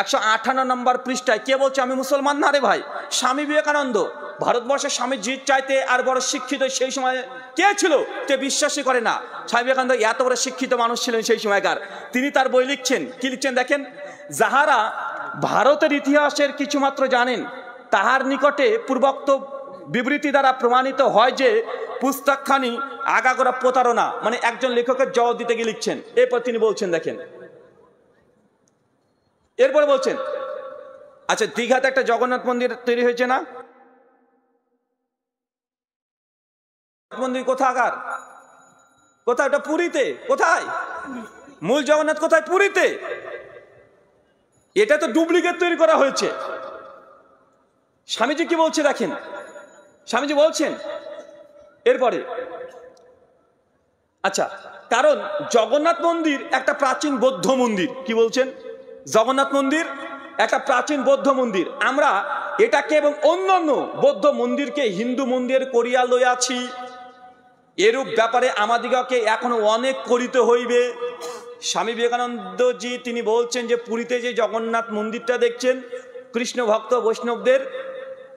158 নম্বর পৃষ্ঠায় কে বলছে আমি মুসলমান না রে ভাই? স্বামী বিবেকানন্দ। ভারতবর্ষের স্বামীজির চাইতে আর বড় শিক্ষিত সেই সময় কে ছিল? কে বিশ্বাসই করে না। স্বামী বিবেকানন্দ এত বড় শিক্ষিত মানুষ ছিলেন সেই সময়কার। তিনি তার বই লিখছেন, কি লিখছেন দেখেন। যাহারা ভারতের ইতিহাসের কিছুমাত্র জানেন, তাহার নিকটে পূর্বোক্ত বিবৃতি দ্বারা প্রমাণিত হয় যে পুস্তকখানি আগাগোড়া প্রতারণা। মানে একজন লেখকের জবাব দিতে গিয়ে লিখছেন। এরপর তিনি বলছেন দেখেন, এরপরে বলছেন আচ্ছা দীঘাতে একটা জগন্নাথ মন্দির তৈরি হয়েছে না? মন্দির কোথাকার? কোথায়? ওটা পুরীতে। কোথায়? মূল জগন্নাথ কোথায়? পুরীতে। এটা তো ডুপ্লিকেট তৈরি করা হয়েছে। স্বামীজি কি বলছে দেখেন। স্বামীজি বলছেন এরপরে, আচ্ছা কারণ জগন্নাথ মন্দির একটা প্রাচীন বৌদ্ধ মন্দির। কি বলছেন? জগন্নাথ মন্দির একটা প্রাচীন বৌদ্ধ মন্দির। আমরা এটাকে এবং অন্যান্য বৌদ্ধ মন্দিরকে হিন্দু মন্দির করিয়া লইয়াছি। এরূপ ব্যাপারে আমাদিগকে এখনো অনেক করিতে হইবে। স্বামী বিবেকানন্দজি তিনি বলছেন যে পুরীতে যে জগন্নাথ মন্দিরটা দেখছেন কৃষ্ণ ভক্ত বৈষ্ণবদের,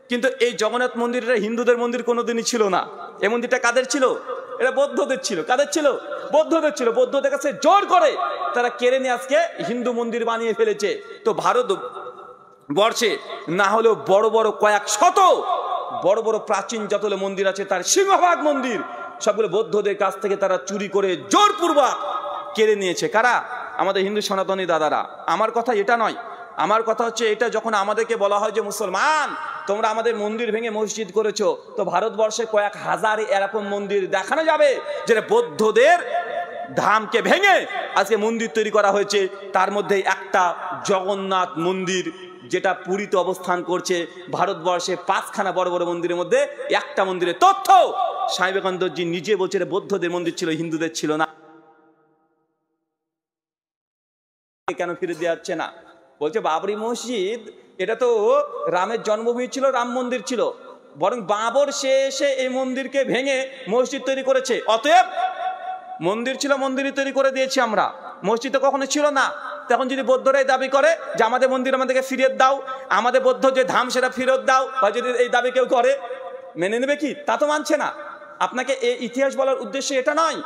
কিন্তু এই জগন্নাথ মন্দির এটা হিন্দুদের মন্দির কোনোদিনই ছিল না। এই মন্দিরটা কাদের ছিল? এটা বৌদ্ধদের ছিল। কাদের ছিল? বৌদ্ধদের ছিল। বৌদ্ধদের কাছে জোর করে তারা কেড়ে নিয়ে আজকে হিন্দু মন্দির বানিয়ে ফেলেছে। তো ভারত বর্ষে না হলেও বড় বড় কয়েক শত বড় বড় প্রাচীন যতগুলো মন্দির আছে তার সিংহভাগ মন্দির সবগুলো বৌদ্ধদের কাছ থেকে তারা চুরি করে জোরপূর্বক কেড়ে নিয়েছে। কারা? আমাদের হিন্দু সনাতনী দাদারা। আমার কথা এটা নয়, আমার কথা হচ্ছে এটা যখন আমাদেরকে বলা হয় যে মুসলমান তোমরা আমাদের মন্দির ভেঙে মসজিদ করেছো, তো ভারতবর্ষে কয়েক হাজার এরকম মন্দির দেখানো যাবে যেটা বৌদ্ধদের ধামকে ভেঙে আজকে মন্দির তৈরি করা হয়েছে। তার মধ্যে একটা জগন্নাথ মন্দির যেটা পুরীতে অবস্থান করছে। ভারতবর্ষে 5খানা বড় বড় মন্দিরের মধ্যে একটা মন্দিরের তথ্য স্বামী বিবেকানন্দজি নিজে বলছে বৌদ্ধদের মন্দির ছিল, হিন্দুদের ছিল না। কেন ফিরে দেওয়া যাচ্ছে না? বলছে বাবরি মসজিদ এটা তো রামের জন্মভূমি ছিল, রাম মন্দির ছিল, বরং বাবর সে এসে এই মন্দিরকে ভেঙে মসজিদ তৈরি করেছে। অতএব মন্দির ছিল, মন্দিরই তৈরি করে দিয়েছি আমরা, মসজিদ তো কখনো ছিল না। তখন যদি বৌদ্ধরাই দাবি করে যে আমাদের মন্দির আমাদেরকে ফিরিয়ে দাও, আমাদের বৌদ্ধ যে ধাম সেটা ফেরত দাও, বা যদি এই দাবি কেউ করে মেনে নেবে কি? তা তো মানছে না। আপনাকে এই ইতিহাস বলার উদ্দেশ্য এটা নয়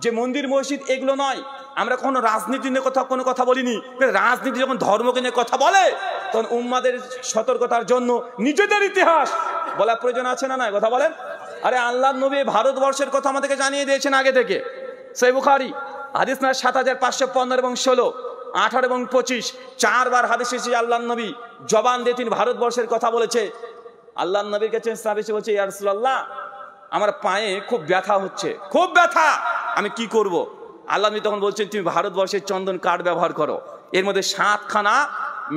যে মন্দির মসজিদ এগুলো নয়। আমরা কোনো রাজনীতি নিয়ে কোনো কথা বলিনি। রাজনীতি যখন ধর্মকে নিয়ে কথা বলে তখন উম্মাদের সতর্কতার জন্য নিজেদের ইতিহাস বলা প্রয়োজন আছে না? কথা বলেন। আরে আল্লাহর নবী ভারতবর্ষের কথা আমাদেরকে জানিয়ে দিয়েছেন আগে থেকে। সহিহ বুখারী হাদিস না 7515 এবং 16, 18 এবং 25 চারবার হাদিস এসেছে। আল্লাহর নবী জবান দিয়ে তিনি ভারতবর্ষের কথা বলেছে। আল্লাহর নবীর কাছে সাহাবী এসে বলছে, ইয়া রাসূলুল্লাহ, আমার পায়ে খুব ব্যথা হচ্ছে, খুব ব্যথা, আমি কি করব? আল্লাহ নবী তখন বলছেন, তুমি ভারতবর্ষের চন্দন কাঠ ব্যবহার করো। এর মধ্যে 7খানা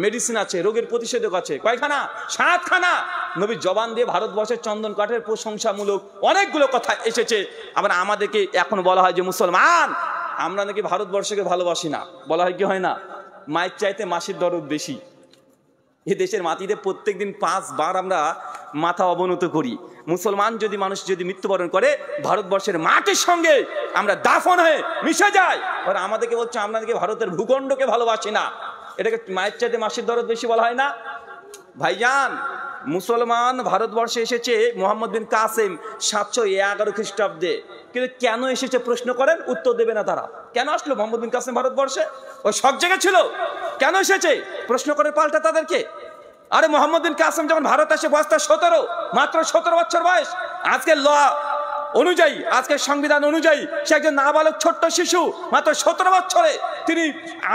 মেডিসিন আছে, রোগের প্রতিষেধক আছে। কয়খানা? 7খানা। নবী জবান দিয়ে ভারতবর্ষের চন্দন কাঠের প্রশংসামূলক অনেকগুলো কথা এসেছে। আবার আমাদেরকে এখন বলা হয় যে মুসলমান আমরা নাকি ভারতবর্ষকে ভালোবাসি না। বলা হয় কি হয় না? মায়ের চাইতে মাসির দরদ বেশি। এই দেশের মাটিতে প্রত্যেকদিন 5 বার আমরা মাথা অবনত করি। মুসলমান যদি মানুষ যদি মৃত্যুবরণ করে ভারতবর্ষের মাটির সঙ্গে আমরা দাফন হয়ে মিশে যাই। আর আমাদেরকে বলছে আমরা নাকি ভারতের ভূখণ্ডকে ভালোবাসি না। এটাকে মায়ের চাইতে মাসির দরদ বেশি বলা হয় না? ভাইজান, মুসলমান ভারতবর্ষে এসেছে মোহাম্মদ বিন কাসেম 711 খ্রিস্টাব্দে। কিন্তু কেন এসেছে প্রশ্ন করেন, উত্তর দেবে না তারা। কেন আসলো মোহাম্মদ বিন কাসেম ভারতবর্ষে? ওই সব জায়গায় ছিল, কেন এসেছে প্রশ্ন করে পাল্টা তাদেরকে। আরে মোহাম্মদ বিন কাসেম যখন ভারত আসে বয়স তার 17, মাত্র 17 বছর বয়স। আজকে ল অনুযায়ী, আজকে সংবিধান অনুযায়ী সে একজন নাবালক ছোট্ট শিশু। মাত্র 17 বছরে তিনি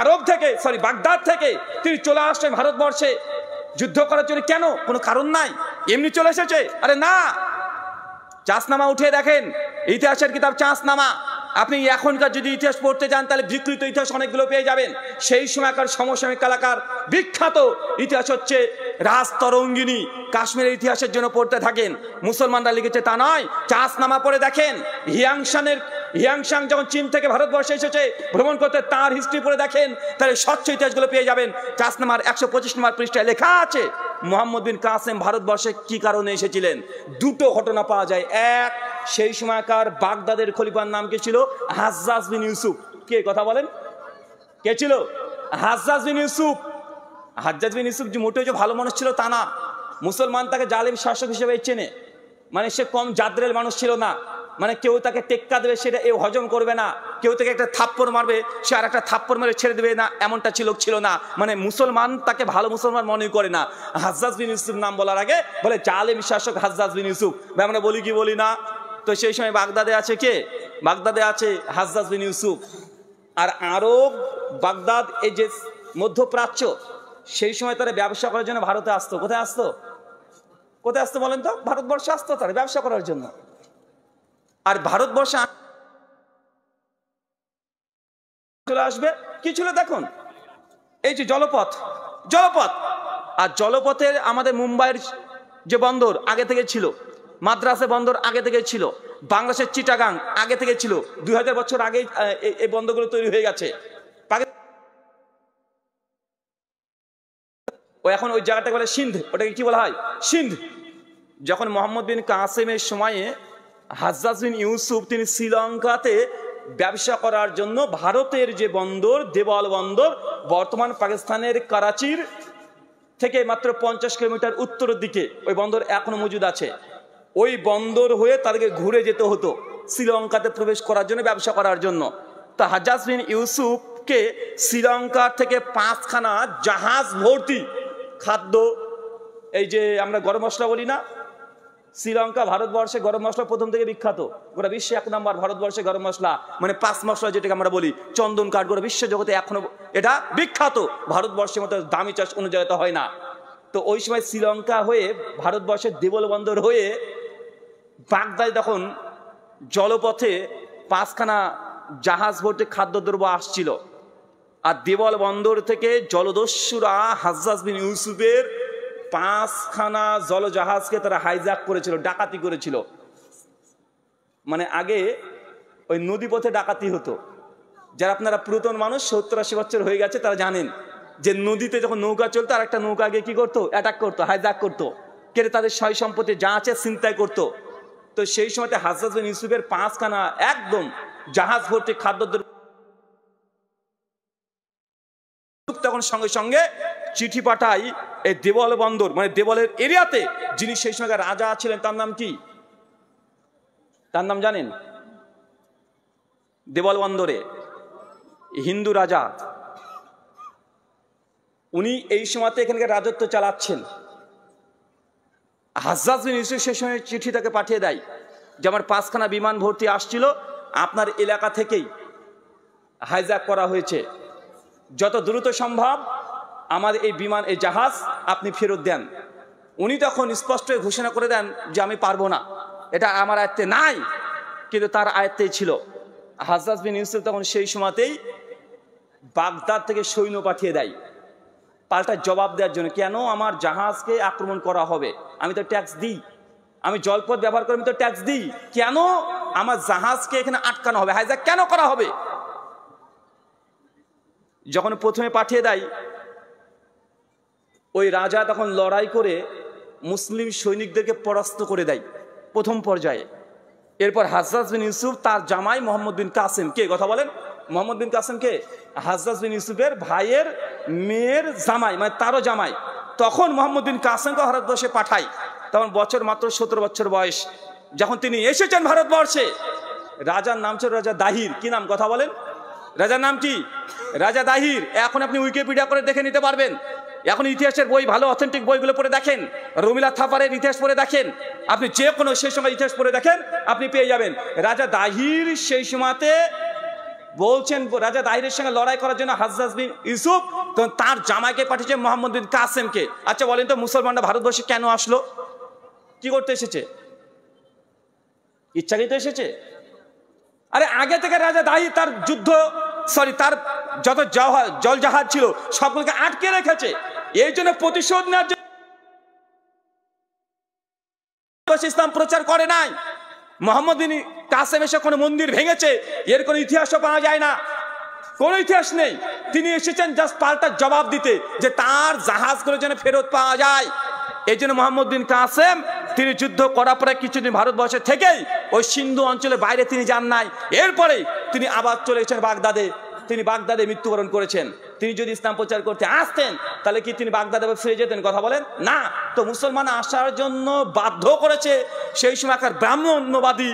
আরব থেকে বাগদাদ থেকে তিনি চলে আসছেন ভারতবর্ষে যুদ্ধ করার জন্য। কেন? কোনো কারণ নাই, এমনি চলে এসেছে? আরে না, চাষনামা উঠে দেখেন, ইতিহাসের কিতাব চাষনামা। আপনি এখনকার যদি ইতিহাস পড়তে যান তাহলে বিকৃত ইতিহাস অনেকগুলো পেয়ে যাবেন। সেই সময়কার সমসাময়িক এলাকার বিখ্যাত ইতিহাস হচ্ছে রাজতরঙ্গিনী। কাশ্মীরের ইতিহাসের জন্য পড়তে থাকেন, মুসলমানরা লিখেছে তা নয়। চাষনামা পড়ে দেখেন, হিয়াংশাং যখন চীন থেকে ভারতবর্ষে এসেছে ভ্রমণ করতে, তার হিস্ট্রি পড়ে দেখেন, তাহলে স্বচ্ছ ইতিহাসগুলো পেয়ে যাবেন। চাষনামার 125 নম্বর পৃষ্ঠায় লেখা আছে মোহাম্মদ বিন কাসেম ভারতবর্ষে কি কারণে এসেছিলেন। দুটো ঘটনা পাওয়া যায়। এক, সেই সময়কার বাগদাদের খলিফার নাম কি ছিল? হাজ্জাজ বিন ইউসুফ। কে কথা বলেন, কে ছিল? হাজ্জাজ বিন ইউসুফ। হাজ্জাজ বিন ইউসুফ যে মোটেও যে ভালো মানুষ ছিল তা না। মুসলমান তাকে জালিম শাসক হিসেবে চেনে। মানে সে কম জাদ্রেল মানুষ ছিল না। মানে কেউ তাকে টেক্কা দেবে সেটা এ হজম করবে না, কেউ তাকে একটা থাপ্পড় মারবে সে আর একটা থাপ্পড় মেরে ছেড়ে দেবে না, এমনটা ছিল না। মানে মুসলমান তাকে ভালো মুসলমান মনে করে না। হাজ্জাজ বিন ইউসুফ নাম বলার আগে বলে জালিম শাসক হাজ্জাজ বিন ইউসুফ। আমরা বলি কি বলি না? তো সেই সময় বাগদাদে আছে কে? বাগদাদে আছে হাজ্জাজ বিন ইউসুফ। আর আরব বাগদাদ, এই যে মধ্যপ্রাচ্য, সেই সময় তারা ব্যবসা করার জন্য ভারতে আসতো। কোথায় আসতো? কোথায় আসতো বলেন তো? ভারতবর্ষে আসতো তারা ব্যবসা করার জন্য। আর ভারতবর্ষে চলে আসবে কি ছিল দেখুন, এই যে জলপথ। আর জলপথের আমাদের মুম্বাইয়ের যে বন্দর আগে থেকে ছিল, মাদ্রাসে বন্দর আগে থেকে ছিল, বাংলাদেশের চিটাগাং আগে থেকে ছিল। 2000 বছর আগে এই বন্দরগুলো তৈরি হয়ে গেছে। এখন ওই জায়গাটাকে বলে সিন্ধ। ওটাকে কি বলা হয়? সিন্ধ। যখন মোহাম্মদ বিন কাসেমের সময়ে হাজ্জাজ বিন ইউসুফ তিনি শ্রীলঙ্কাতে ব্যবসা করার জন্য ভারতের যে বন্দর দেওয়াল বন্দর, বর্তমান পাকিস্তানের করাচির থেকে মাত্র 50 কিলোমিটার উত্তরের দিকে ওই বন্দর এখনো মজুদ আছে। ওই বন্দর হয়ে তাদেরকে ঘুরে যেতে হতো শ্রীলঙ্কাতে প্রবেশ করার জন্য, ব্যবসা করার জন্য। তা হাজ্জাজ বিন ইউসুফকে শ্রীলঙ্কা থেকে 5খানা জাহাজ ভর্তি খাদ্য, এই যে আমরা গরম মশলা বলি না, শ্রীলঙ্কা ভারতবর্ষে গরম মশলা প্রথম থেকে বিখ্যাত। গোটা বিশ্বে 1 নম্বর ভারতবর্ষে গরম মশলা, মানে 5 মশলা যেটাকে আমরা বলি চন্দন কাঠ, গোটা বিশ্ব জগতে এখনো এটা বিখ্যাত। ভারতবর্ষের মতো দামি চাষ অন্য জায়গাতে হয় না। তো ওই সময় শ্রীলঙ্কা হয়ে ভারতবর্ষের দেওয়াল বন্দর হয়ে বাগদাদ তখন জলপথে 5খানা জাহাজ ভর্তি খাদ্যদ্রব্য আসছিল। আর দেওয়াল বন্দর থেকে জলদস্যুরা হাজ্জাজ বিন ইউসুফের 5খানা জলজাহাজকে তারা হাইজ্যাক করেছিল, ডাকাতি করেছিল। মানে আগে ওই নদী পথে ডাকাতি হতো। যারা আপনারা পুরাতন মানুষ 70-80 বছর হয়ে গেছে তারা জানেন যে নদীতে যখন নৌকা চলতো আর একটা নৌকা আগে কি করতো? অ্যাটাক করতো, হাইজ্যাক করতো, কেটে তাদের সয় সম্পত্তি যা আছে ছিনতাই করতো। তো সেই সময়তে হাজ্জাজ বিন ইউসুফের 5খানা একদম জাহাজ ভর্তি খাদ্যদ্রব্য, তখন সঙ্গে সঙ্গে চিঠি পাঠাই এই দেওয়াল বন্দর, মানে দেওয়ালের এরিয়াতে যিনি সেই সময় রাজা ছিলেন তার নাম কি? তার নাম জানেন? দেবল বন্দরে হিন্দু রাজা, উনি এই সময়তে এখানকার রাজত্ব চালাচ্ছেন। হাজ্জাজ বিন ইউসুফ সে সময় চিঠি তাকে পাঠিয়ে দেয় যে আমার 5খানা বিমান ভর্তি আসছিল, আপনার এলাকা থেকেই হাইজ্যাক করা হয়েছে, যত দ্রুত সম্ভব আমার এই বিমান, এই জাহাজ আপনি ফেরত দেন। উনি তখন স্পষ্ট ঘোষণা করে দেন যে আমি পারবো না, এটা আমার আয়ত্তে নাই, কিন্তু তার আয়ত্তেই ছিল। হাজ্জাজ বিন ইউসুফ তখন সেই সময়তেই বাগদাদ থেকে সৈন্য পাঠিয়ে দেয় পাল্টা জবাব দেওয়ার জন্য, কেন আমার জাহাজকে আক্রমণ করা হবে, আমি তো ট্যাক্স দিই, আমি জলপথ ব্যবহার করে আমি তো ট্যাক্স দিই, কেন আমার জাহাজকে এখানে আটকানো হবে, হাইজ্যাক কেন করা হবে? যখন প্রথমে পাঠিয়ে দেয় ওই রাজা তখন লড়াই করে মুসলিম সৈনিকদেরকে পরাস্ত করে দেয় প্রথম পর্যায়ে। এরপর হাজ্জাজ বিন ইউসুফ তার জামাই মোহাম্মদ বিন কাসেম, কে কথা বলেন, মোহাম্মদ বিন কাসেম কে? হাজ্জাজ বিন ইউসুফের ভাইয়ের মেয়ের জামাই, মানে তারও জামাই। তখন মোহাম্মদ বিন কাসেমকে ভারতবর্ষে পাঠায়, তখন বছর মাত্র 17 বছর বয়স। যখন তিনি এসেছেন ভারতবর্ষে, রাজার নাম ছিল রাজা দাহির। কি নাম কথা বলেন? রাজার নাম কি? রাজা দাহির। এখন আপনি উইকিপিডিয়া করে দেখে নিতে পারবেন, এখন ইতিহাসের বই, ভালো অথেন্টিক বইগুলো পড়ে দেখেন, রমিলা থাপারের ইতিহাস পড়ে দেখেন, আপনি যে কোনো সেই সময় ইতিহাস পড়ে দেখেন, আপনি পেয়ে যাবেন। রাজা দাহির সেই সময়তে বলছেন, রাজা দাহিরের সঙ্গে লড়াই করার জন্য হাজ্জাজ বিন ইউসুফ তখন তার জামাইকে পাঠিয়েছে মোহাম্মদ বিন কাসেমকে। আচ্ছা বলেন তো, মুসলমানরা ভারতবর্ষে কেন আসলো? কি করতে এসেছে? ইচ্ছাকৃত এসেছে? আরে আগে থেকে রাজা দাহির তার তার যত জল জাহাজ ছিল সবগুলোকে আটকে রেখেছে, এই জন্য প্রতিশোধ নেওয়ার জন্য ইসলাম প্রচার করে নাই। মোহাম্মদ বিন কাসেম এসে কোনো মন্দির ভেঙেছে এর কোনো ইতিহাসও পাওয়া যায় না, কোনো ইতিহাস নেই। তিনি এসেছেন জাস্ট পাল্টা জবাব দিতে যে তার জাহাজগুলো যেন ফেরত পাওয়া যায়। এই জন্য মোহাম্মদ বিন কাসেম তিনি যুদ্ধ করার পরে কিছুদিন ভারতবর্ষে থেকেই ওই সিন্ধু অঞ্চলের বাইরে তিনি যান নাই। এরপরে তিনি আবার চলে এসেছেন বাগদাদে, তিনি বাগদাদে মৃত্যুবরণ করেছেন। তিনি যদি ইসলাম প্রচার করতে আসতেন তাহলে কি তিনি বাগদাদে ফিরে যেতেন? কথা বলেন না। তো মুসলমান আসার জন্য বাধ্য করেছে সেই সময়কার ব্রাহ্মণ্যবাদী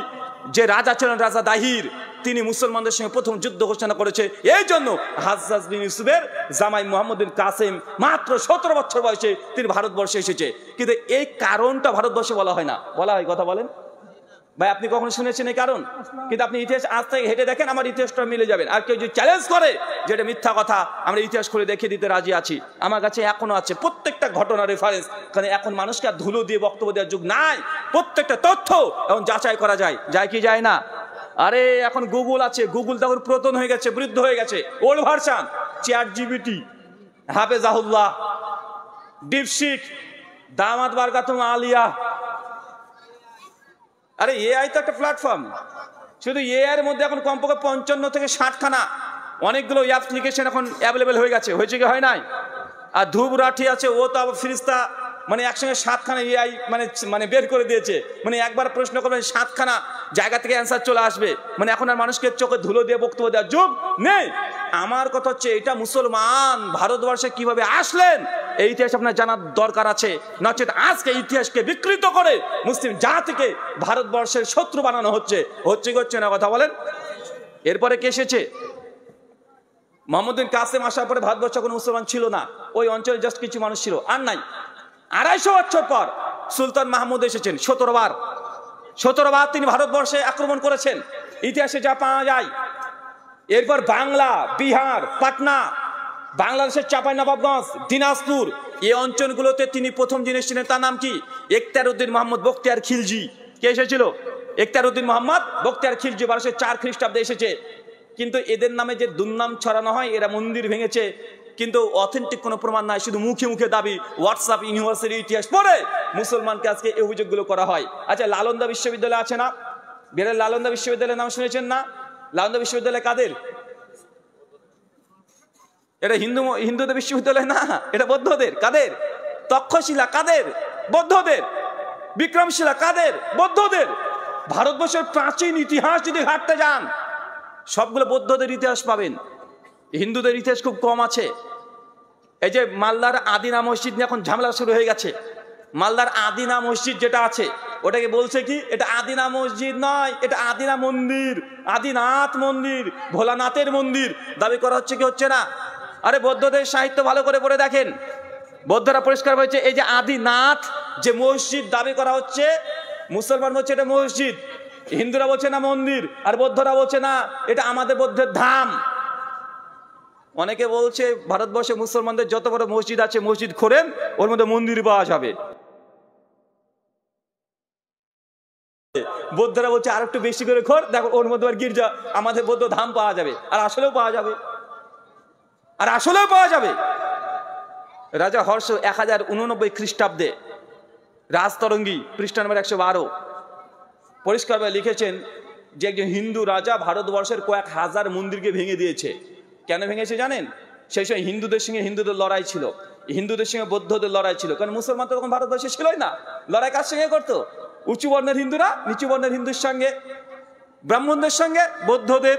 যে রাজা ছিলেন, রাজা দাহির, তিনি মুসলমানদের সঙ্গে প্রথম যুদ্ধ ঘোষণা করেছে। এই জন্য হাজ্জাজ বিন ইউসুফের জামাই মোহাম্মদ বিন কাসেম মাত্র 17 বছর বয়সে তিনি ভারতবর্ষে এসেছে। কিন্তু এই কারণটা ভারতবর্ষে বলা হয় না, বলা হয়? কথা বলেন ভাই, আপনি কখনো শুনেছেন এই কারণ? কিন্তু আপনি ইতিহাস আজ থেকে হেঁটে দেখেন, আমার ইতিহাসটা মিলে যাবেন। আর কেউ যদি চ্যালেঞ্জ করে যেটা মিথ্যা কথা, আমরা ইতিহাস করে দেখিয়ে দিতে রাজি আছি। আমার কাছে এখনো আছে প্রত্যেকটা ঘটনার রেফারেন্স, কারণ এখন মানুষকে আর ধুলো দিয়ে বক্তব্য দেওয়ার যুগ নাই। প্রত্যেকটা তথ্য এখন যাচাই করা যায়, যায় কি যায় না? আরে এখন গুগল আছে, গুগল তখন পুরাতন হয়ে গেছে, বৃদ্ধ হয়ে গেছে, ওল্ড ভার্সন। ChatGPT, হাফেজাহুল্লাহ, ডিপসিক, দামাত বারকাতুম আলিয়া। আরে এআই তো একটা প্ল্যাটফর্ম, শুধু এআই এর মধ্যে এখন কমপক্ষে 55 থেকে 60খানা অনেকগুলো অ্যাপ্লিকেশন এখন অ্যাভেলেবেল হয়ে গেছে। হয়েছে কি হয় নাই? আর ধূপরাঠি আছে, ও তো আবার ফিরিস্তা, মানে একসঙ্গে 7খানা এআই মানে বের করে দিয়েছে। মানে একবার প্রশ্ন করবেন 7খানা জায়গা থেকে অ্যান্সার চলে আসবে। মানে এখন আর মানুষকে চোখে ধুলো দিয়ে বক্তব্য দেওয়ার যুগ নেই। আমার কথা হচ্ছে, এটা মুসলমান ভারতবর্ষে কিভাবে আসলেন এই ইতিহাস আপনার জানার দরকার আছে। নচেত আজকে ইতিহাসকে বিকৃত করে মুসলিম জাতিকে ভারতবর্ষের শত্রু বানানো হচ্ছে। হচ্ছে না? কথা বলেন। এরপরে কে এসেছে? মোহাম্মদ বিন কাসেম আসার পরে ভারতবর্ষে কোনো মুসলমান ছিল না, ওই অঞ্চলে জাস্ট কিছু মানুষ ছিল, আর নাই। 250 বছর পর সুলতান মাহমুদ এসেছেন, 17 বার তিনি ভারতবর্ষে আক্রমণ করেছেন, ইতিহাসে যা পাওয়া যায়। এরপর বাংলা, বিহার, পাটনা, বাংলাদেশের চাঁপাইনবাবগঞ্জ, দিনাজপুর, এই অঞ্চলগুলোতে তিনি প্রথম যিনি এসেছিলেন তার নাম কি? ইখতিয়ার উদ্দিন মোহাম্মদ বখতিয়ার খিলজি। কে এসেছিল? ইখতিয়ার উদ্দিন মোহাম্মদ বখতিয়ার খিলজি 1204 খ্রিস্টাব্দে এসেছে। কিন্তু এদের নামে যে দুর্নাম ছড়ানো হয়, এরা মন্দির ভেঙেছে, কিন্তু অথেন্টিক কোনো প্রমাণ নাই, শুধু মুখে মুখে দাবি। হোয়াটসঅ্যাপ ইউনিভার্সিটি ইতিহাস পড়ে মুসলমানকে আজকে এই অভিযোগগুলো করা হয়। আচ্ছা, লালন্দা বিশ্ববিদ্যালয় আছে না? বিহারের লালন্দা বিশ্ববিদ্যালয়ের নাম শুনেছেন না? লালন্দা বিশ্ববিদ্যালয় কাদের? এটা হিন্দুদের বিশ্ববিদ্যালয় না, এটা বৌদ্ধদের। কাদের? তক্ষশিলা কাদের? বৌদ্ধদের। বিক্রমশিলা কাদের? বৌদ্ধদের। ভারতবর্ষের প্রাচীন ইতিহাস যদি ঘাটতে যান, সবগুলো বৌদ্ধদের ইতিহাস পাবেন, হিন্দুদের ইতিহাস খুব কম আছে। এই যে মালদার আদিনা মসজিদ নিয়ে এখন ঝামেলা শুরু হয়ে গেছে। মালদার আদিনা মসজিদ যেটা আছে, ওটাকে বলছে কি, এটা আদিনা মসজিদ নয়, এটা আদিনা মন্দির, আদিনাথ মন্দির, ভোলানাথের মন্দির দাবি করা হচ্ছে কি হচ্ছে না? আরে বৌদ্ধদের সাহিত্য ভালো করে পড়ে দেখেন, বৌদ্ধরা পরিষ্কার হয়েছে এই যে আদিনাথ যে মসজিদ দাবি করা হচ্ছে, মুসলমান বলছে এটা মসজিদ, হিন্দুরা বলছে না মন্দির, আর বৌদ্ধরা বলছে না এটা আমাদের বৌদ্ধের ধাম। অনেকে বলছে ভারতবর্ষে মুসলমানদের যত বড় মসজিদ আছে মসজিদ খোঁড়েন, ওর মধ্যে মন্দির পাওয়া যাবে। বৌদ্ধরা বলছে আর একটু বেশি করে খোঁড়, দেখো ওর মধ্যে আর গির্জা, আমাদের বৌদ্ধ ধাম পাওয়া যাবে। আর আসলেও পাওয়া যাবে, আর আসলেও পাওয়া যাবে। রাজা হর্ষ 1089 খ্রিস্টাব্দে রাজতরঙ্গী পৃষ্ঠা নম্বর 112 পরিষ্কারভাবে লিখেছেন যে একজন হিন্দু রাজা ভারতবর্ষের কয়েক হাজার মন্দিরকে ভেঙে দিয়েছে। কেন ভেঙেছে জানেন? সেই সময় হিন্দুদের সঙ্গে হিন্দুদের লড়াই ছিল, হিন্দুদের সঙ্গে বৌদ্ধদের লড়াই ছিল, কারণ মুসলমান তো তখন ভারতবর্ষে ছিলই না। লড়াই কার সঙ্গে করতো? উঁচু বর্ণের হিন্দুরা নিচু বর্ণের হিন্দুর সঙ্গে, ব্রাহ্মণদের সঙ্গে বৌদ্ধদের,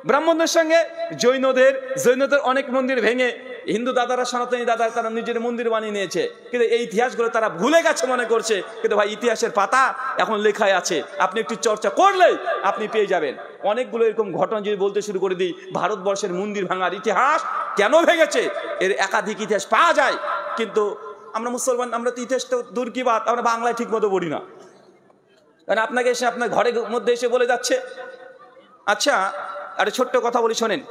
ব্রাহ্মণদের সঙ্গে জৈনদের, জৈনদের অনেক মন্দির ভেঙে হিন্দু দাদারা, সনাতনী দাদারা তারা নিজের মন্দির বানিয়ে নিয়েছে। কিন্তু এই ইতিহাসগুলো তারা ভুলে গেছে মনে করছে, কিন্তু ভাই ইতিহাসের পাতা এখন লেখায় আছে, আপনি একটু চর্চা করলেই আপনি পেয়ে যাবেন। অনেকগুলো এরকম ঘটনা যদি বলতে শুরু করে দিই, ভারতবর্ষের মন্দির ভাঙার ইতিহাস কেন ভেঙেছে এর একাধিক ইতিহাস পাওয়া যায়। কিন্তু আমরা মুসলমান, আমরা তো ইতিহাস তো দূর কি বাত, আমরা বাংলায় ঠিক মতো পড়ি না, কারণ আপনাকে এসে আপনার ঘরের মধ্যে এসে বলে যাচ্ছে। আচ্ছা, আর ছোট্ট কথা বলি শোনেন,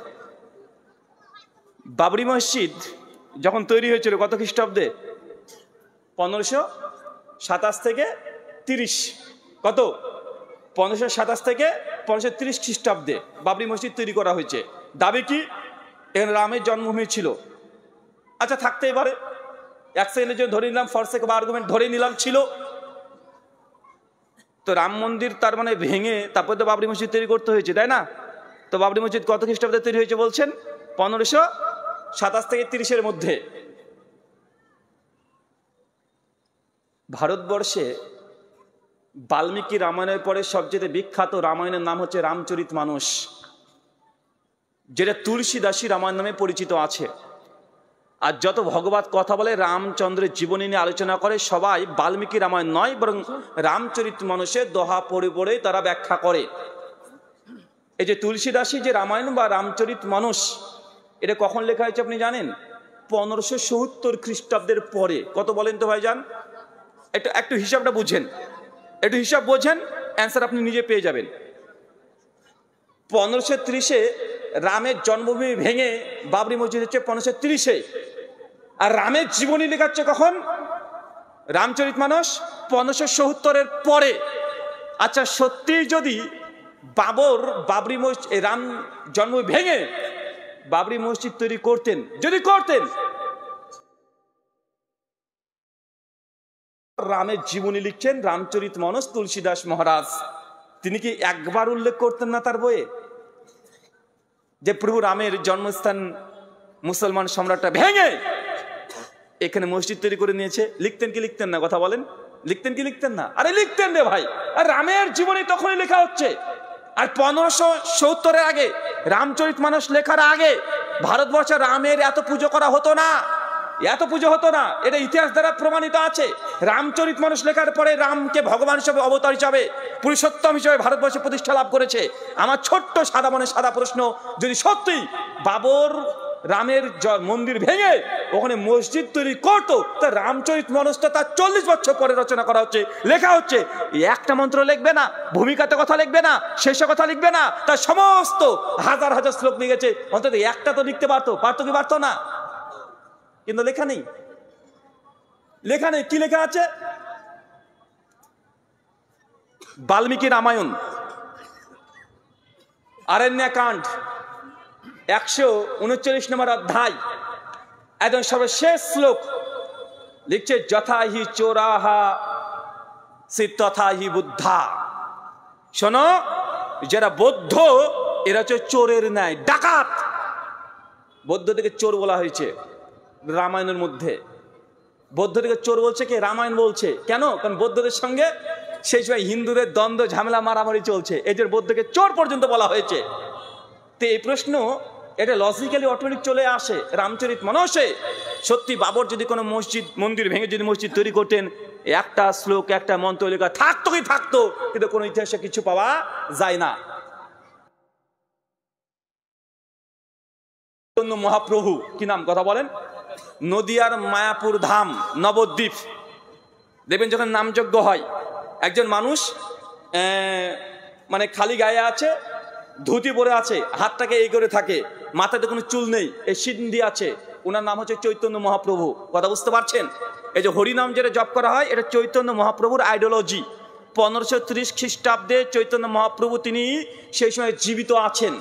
বাবরি মসজিদ যখন তৈরি হয়েছিল কত খ্রিস্টাব্দে? 1527 থেকে 30, কত? 1527 থেকে 1530 খ্রিস্টাব্দে বাবরি মসজিদ তৈরি করা হয়েছে। দাবি কি? এখানে রামের জন্মভূমি ছিল। আচ্ছা, থাকতেই পারে, এক সেকেন্ডের জন্য ধরে নিলাম, ফর সেক বা আর্গুমেন্ট ধরে নিলাম ছিল। তো রাম মন্দির তার মানে ভেঙে তারপর তো বাবরি মসজিদ তৈরি করতে হয়েছে, তাই না? তো বাবরি মসজিদ কত খ্রিস্টাব্দে তৈরি হয়েছে বলছেন? 1527 থেকে 30-এর মধ্যে। ভারতবর্ষে বাল্মীকি রামায়ণের পরে সবচেয়ে বিখ্যাত রামায়ণের নাম হচ্ছে রামচরিতমানস, যেটা তুলসীদাসী রামায়ণ নামে পরিচিত আছে। আর যত ভগবত কথা বলে, রামচন্দ্রের জীবনী নিয়ে আলোচনা করে, সবাই বাল্মীকি রামায়ণ নয় বরং রামচরিতমানসের দোহা পড়ে পড়ে তারা ব্যাখ্যা করে। এই যে তুলসীদাসী যে রামায়ণ বা রামচরিতমানস, এটা কখন লেখা হয়েছে আপনি জানেন? 1570 খ্রিস্টাব্দের পরে। কত বলেন তো ভাইজান? একটু হিসাবটা বুঝেন, একটু হিসাব বোঝেন, অ্যান্সার আপনি নিজে পেয়ে যাবেন। 1530-এ রামের জন্মভূমি ভেঙে বাবরি মসজিদ হচ্ছে 1530-এ, আর রামের জীবনী লেখা হচ্ছে কখন? রামচরিতমানস 1570-এর পরে। আচ্ছা, সত্যি যদি বাবরি মসজিদ, রাম জন্মভূমি ভেঙে বাবরি মসজিদ তৈরি করতেন, যদি করতেন, রামের জীবনী লিখছেন রামচরিতমানস তুলসীদাস মহারাজ, তিনি কি একবার উল্লেখ করতেন না তার বইয়ে যে প্রভু রামের জন্মস্থান মুসলমান সম্রাটটা ভেঙে এখানে মসজিদ তৈরি করে নিয়েছে? লিখতেন কি লিখতেন না? কথা বলেন, লিখতেন কি লিখতেন না? আরে লিখতেন রে ভাই। আর রামের জীবনী তখনই লেখা হচ্ছে। আর 1570-এর আগে, রামচরিতমানস লেখার আগে ভারতবর্ষে রামের এত পুজো করা হতো না, এত পুজো হতো না। এটা ইতিহাস দ্বারা প্রমাণিত আছে। রামচরিতমানস লেখার পরে রামকে ভগবান হিসেবে, অবতার হিসাবে, পুরুষোত্তম হিসেবে ভারতবর্ষে প্রতিষ্ঠা লাভ করেছে। আমার ছোট্ট সাদা মনে সাদা প্রশ্ন, যদি সত্যি বাবর রামের মন্দির ভেঙে ওখানে মসজিদ তৈরি করতো, তা রামচরিতমানসটা তার 40 বছর পরে রচনা করা হচ্ছে, লেখা হচ্ছে। একটা মন্ত্র লিখবে না, ভূমিকাতে কথা লিখবে না, শেষে কথা লিখবে না, তার সমস্ত হাজার হাজার শ্লোক লিখেছে, অন্তত একটা তো লিখতে পারতো কি পারতো না? কিন্তু লেখা নেই, লেখা নেই। কি লেখা আছে? বাল্মীকি রামায়ণ আরণ্যকাণ্ড 139 নম্বর অধ্যায়, একদম সর্বশেষ শ্লোক লিখছে, যথা হি চোরাহা তথা হি বুদ্ধা। শোনো, যারা বৌদ্ধ এরা হচ্ছে চোরের ন্যায়, ডাকাত। বৌদ্ধ থেকে চোর বলা হয়েছে রামায়ণের মধ্যে। বৌদ্ধ থেকে চোর বলছে কে? রামায়ণ বলছে। কেন? কারণ বৌদ্ধদের সঙ্গে সেই সময় হিন্দুদের দ্বন্দ্ব, ঝামেলা, মারামারি চলছে, এই যে বৌদ্ধকে চোর পর্যন্ত বলা হয়েছে। তো এই প্রশ্ন এটা লজিক্যালি অটোমেটিক চলে আসে রামচরিত মানসে। সত্যি বাবর যদি কোনো মসজিদ মন্দির ভেঙে যদি মসজিদ তৈরি করতেন, একটা শ্লোক একটা মন্ত্র লেখা থাকতো কি থাকতো, কিন্তু কোনো ইতিহাসে কিছু পাওয়া যায় না। মহাপ্রভু কি নাম কথা বলেন, নদিয়ার মায়াপুর ধাম নবদ্বীপ দেখবেন যখন নামযজ্ঞ হয়, একজন মানুষ মানে খালি গায়ে আছে, ধুতি পরে আছে, হাতটাকে এই করে থাকে, মাথাতে কোনো চুল নেই, এই সিন্ধি আছে, ওনার নাম হচ্ছে চৈতন্য মহাপ্রভু। কথা বুঝতে পারছেন? এই যে হরিনাম যেটা জপ করা হয়, এটা চৈতন্য মহাপ্রভুর আইডিওলজি। 1530 খ্রিস্টাব্দে চৈতন্য মহাপ্রভু তিনি সেই সময় জীবিত আছেন।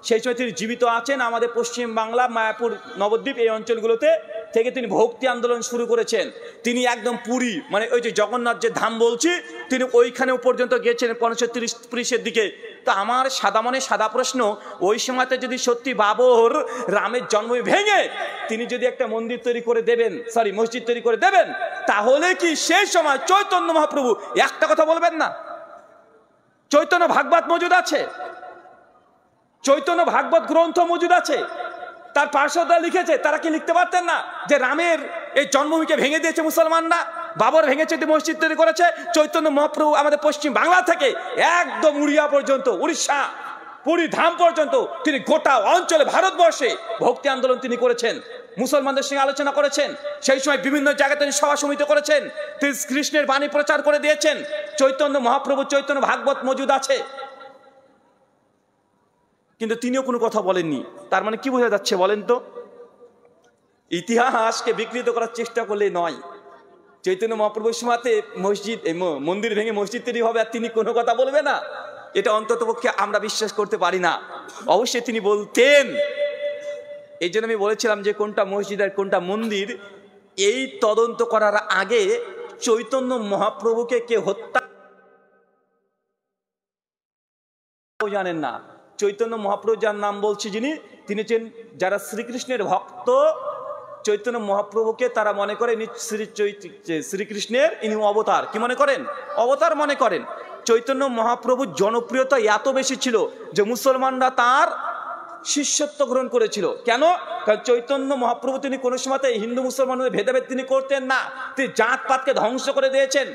সেই সময় তিনি জীবিত আছেন আমাদের পশ্চিম বাংলা মায়াপুর নবদ্বীপ এই অঞ্চলগুলোতে থেকে তিনি ভক্তি আন্দোলন শুরু করেছেন। তিনি একদম পুরী মানে ওই যে জগন্নাথ যে ধাম বলছি, তিনি ওইখানেও পর্যন্ত গিয়েছেন 1530 দিকে। তো আমার সাদা মনে সাদা প্রশ্ন, ওই সময়তে যদি সত্যি বাবর রামের জন্মভূমি ভেঙে তিনি যদি একটা মন্দির তৈরি করে দেবেন, সরি মসজিদ তৈরি করে দেবেন, তাহলে কি সেই সময় চৈতন্য মহাপ্রভু একটা কথা বলবেন না? চৈতন্য ভাগবত মজুদ আছে, চৈতন্য ভাগবত গ্রন্থ মজুদ আছে, তার পার্শ্বদরা লিখেছে, তারা কি লিখতে পারতেন না যে রামের এই জন্মভূমিকে ভেঙে দিয়েছে মুসলমানরা, বাবর ভেঙেছে, মসজিদ তৈরি করেছে চৈতন্য মহাপ্রভু আমাদের পশ্চিম বাংলা থেকে একদম উড়িয়া পর্যন্ত, উড়িষ্যা পুরী ধাম পর্যন্ত তিনি গোটা অঞ্চলে ভারতবর্ষে ভক্তি আন্দোলন তিনি করেছেন, মুসলমানদের সঙ্গে আলোচনা করেছেন, সেই সময় বিভিন্ন জায়গায় তিনি সভা সমিতি করেছেন, তিনি কৃষ্ণের বাণী প্রচার করে দিয়েছেন। চৈতন্য মহাপ্রভু চৈতন্য ভাগবত মজুদ আছে, কিন্তু তিনিও কোনো কথা বলেননি। তার মানে কি বোঝা যাচ্ছে বলেন তো? ইতিহাসকে বিকৃত করার চেষ্টা করলে নয়। চৈতন্য মহাপ্রভুর সময়তে মসজিদ মন্দির ভেঙে মসজিদ তৈরি হবে আর তিনি কোনো কথা বলবে না, এটা অন্তত পক্ষে আমরা বিশ্বাস করতে পারি না। অবশ্যই তিনি বলতেন। এই জন্য আমি বলেছিলাম যে কোনটা মসজিদ আর কোনটা মন্দির, এই তদন্ত করার আগে চৈতন্য মহাপ্রভুকে কে হত্যা জানেন না। চৈতন্য মহাপ্রভু যার নাম বলছি যিনি, তিনি হচ্ছেন যারা শ্রীকৃষ্ণের ভক্ত, চৈতন্য মহাপ্রভুকে তারা মনে করে শ্রীকৃষ্ণের ইনি অবতার। কি মনে করেন? অবতার মনে করেন। চৈতন্য মহাপ্রভুর জনপ্রিয়তা এত বেশি ছিল যে মুসলমানরা তার শিষ্যত্ব গ্রহণ করেছিল। কেন? কারণ চৈতন্য মহাপ্রভু তিনি কোনো সময় হিন্দু মুসলমানদের ভেদাভেদ তিনি করতেন না, তিনি জাতপাতকে ধ্বংস করে দিয়েছেন।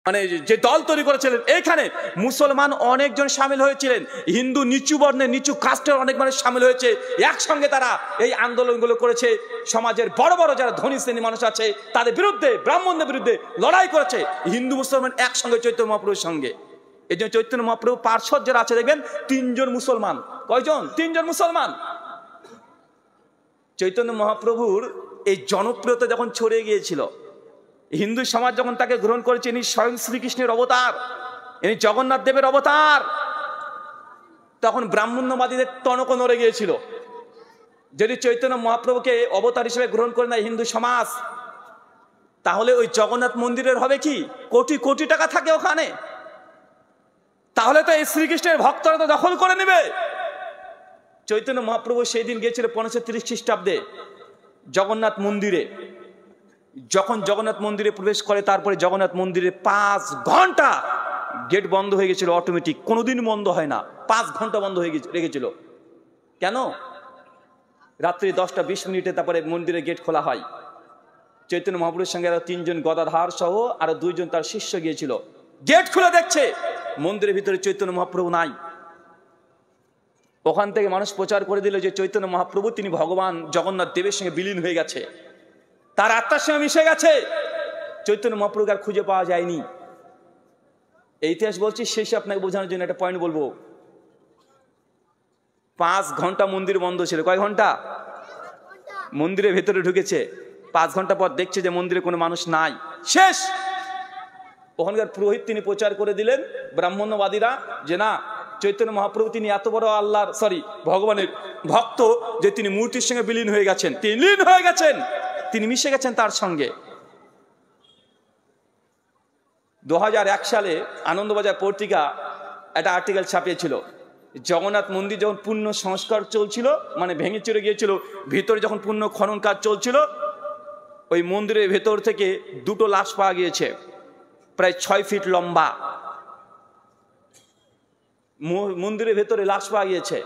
মানে যে দল তৈরি করেছিলেন এখানে মুসলমান অনেকজন সামিল হয়েছিলেন, হিন্দু নিচু বর্ণের নিচু কাস্টের অনেক মানুষ সামিল হয়েছে, একসঙ্গে তারা এই আন্দোলনগুলো করেছে। সমাজের বড় বড় যারা ধনী শ্রেণীর মানুষ আছে তাদের বিরুদ্ধে, ব্রাহ্মণদের বিরুদ্ধে লড়াই করেছে হিন্দু মুসলমান একসঙ্গে চৈতন্য মহাপ্রভুর সঙ্গে। এই জন্য চৈতন্য মহাপ্রভু পার্শ্বদ যারা আছে দেখবেন 3 জন মুসলমান। কয়জন? 3 জন মুসলমান। চৈতন্য মহাপ্রভুর এই জনপ্রিয়তা যখন ছড়িয়ে গিয়েছিল, হিন্দু সমাজ যখন তাকে গ্রহণ করেছে, ইনি স্বয়ং শ্রীকৃষ্ণের অবতার, ইনি জগন্নাথ দেবের অবতার, তখন ব্রাহ্মণ্যবাদীদের টনক নড়ে গিয়েছিল। যদি চৈতন্য মহাপ্রভুকে অবতার হিসেবে গ্রহণ করে না হিন্দু সমাজ, তাহলে ওই জগন্নাথ মন্দিরের হবে কি কোটি কোটি টাকা থাকে ওখানে, তাহলে তো এই শ্রীকৃষ্ণের ভক্তরা তো দখল করে নেবে। চৈতন্য মহাপ্রভু সেই দিন গিয়েছিল 1530 খ্রিস্টাব্দে জগন্নাথ মন্দিরে। যখন জগন্নাথ মন্দিরে প্রবেশ করে, তারপরে জগন্নাথ মন্দিরে 5 ঘন্টা গেট বন্ধ হয়ে গেছিল, অটোমেটিক, কোনোদিন বন্ধ হয় না, 5 ঘন্টা বন্ধ হয়ে রেখেছিল। কেন? রাত্রি 10টা 20 মিনিটে তারপরে মন্দিরের গেট খোলা হয়। চৈতন্য মহাপ্রভুর সঙ্গে আরো 3 জন গদাধার সহ আরো 2 জন তার শিষ্য গিয়েছিল। গেট খুলে দেখছে মন্দিরের ভিতরে চৈতন্য মহাপ্রভু নাই। ওখান থেকে মানুষ প্রচার করে দিল যে চৈতন্য মহাপ্রভু তিনি ভগবান জগন্নাথ দেবের সঙ্গে বিলীন হয়ে গেছে, তার আত্মার সঙ্গে মিশে গেছে। চৈতন্য মহাপ্রভুকে আর খুঁজে পাওয়া যায়নি। এই ইতিহাস বলছি শেষে আপনাকে বোঝানোর জন্য একটা পয়েন্ট বলবো। 5 ঘন্টা মন্দির বন্ধ ছিল। কয় ঘন্টা? মন্দিরের ভেতরে ঢুকেছে, 5 ঘন্টা পর দেখছে যে মন্দিরে কোনো মানুষ নাই, শেষ। ওখানকার পুরোহিত তিনি প্রচার করে দিলেন, ব্রাহ্মণ্যবাদীরা, যে না, চৈতন্য মহাপ্রভু তিনি এত বড় আল্লাহর ভগবানের ভক্ত যে তিনি মূর্তির সঙ্গে বিলীন হয়ে গেছেন, তিনি লীন হয়ে গেছেন, তিনি মিশে গেছেন তার সঙ্গে। 2001 সালে আনন্দবাজার পত্রিকা একটা আর্টিকেল ছাপিয়েছিল, জগন্নাথ মন্দির যখন পূর্ণ সংস্কার চলছিল, মানে ভেঙে চড়ে গিয়েছিল, ভিতরে যখন পূর্ণ খনন কাজ চলছিল, ওই মন্দিরের ভেতর থেকে 2টো লাশ পাওয়া গিয়েছে, প্রায় 6 ফিট লম্বা। মন্দিরের ভেতরে লাশ পাওয়া গিয়েছে,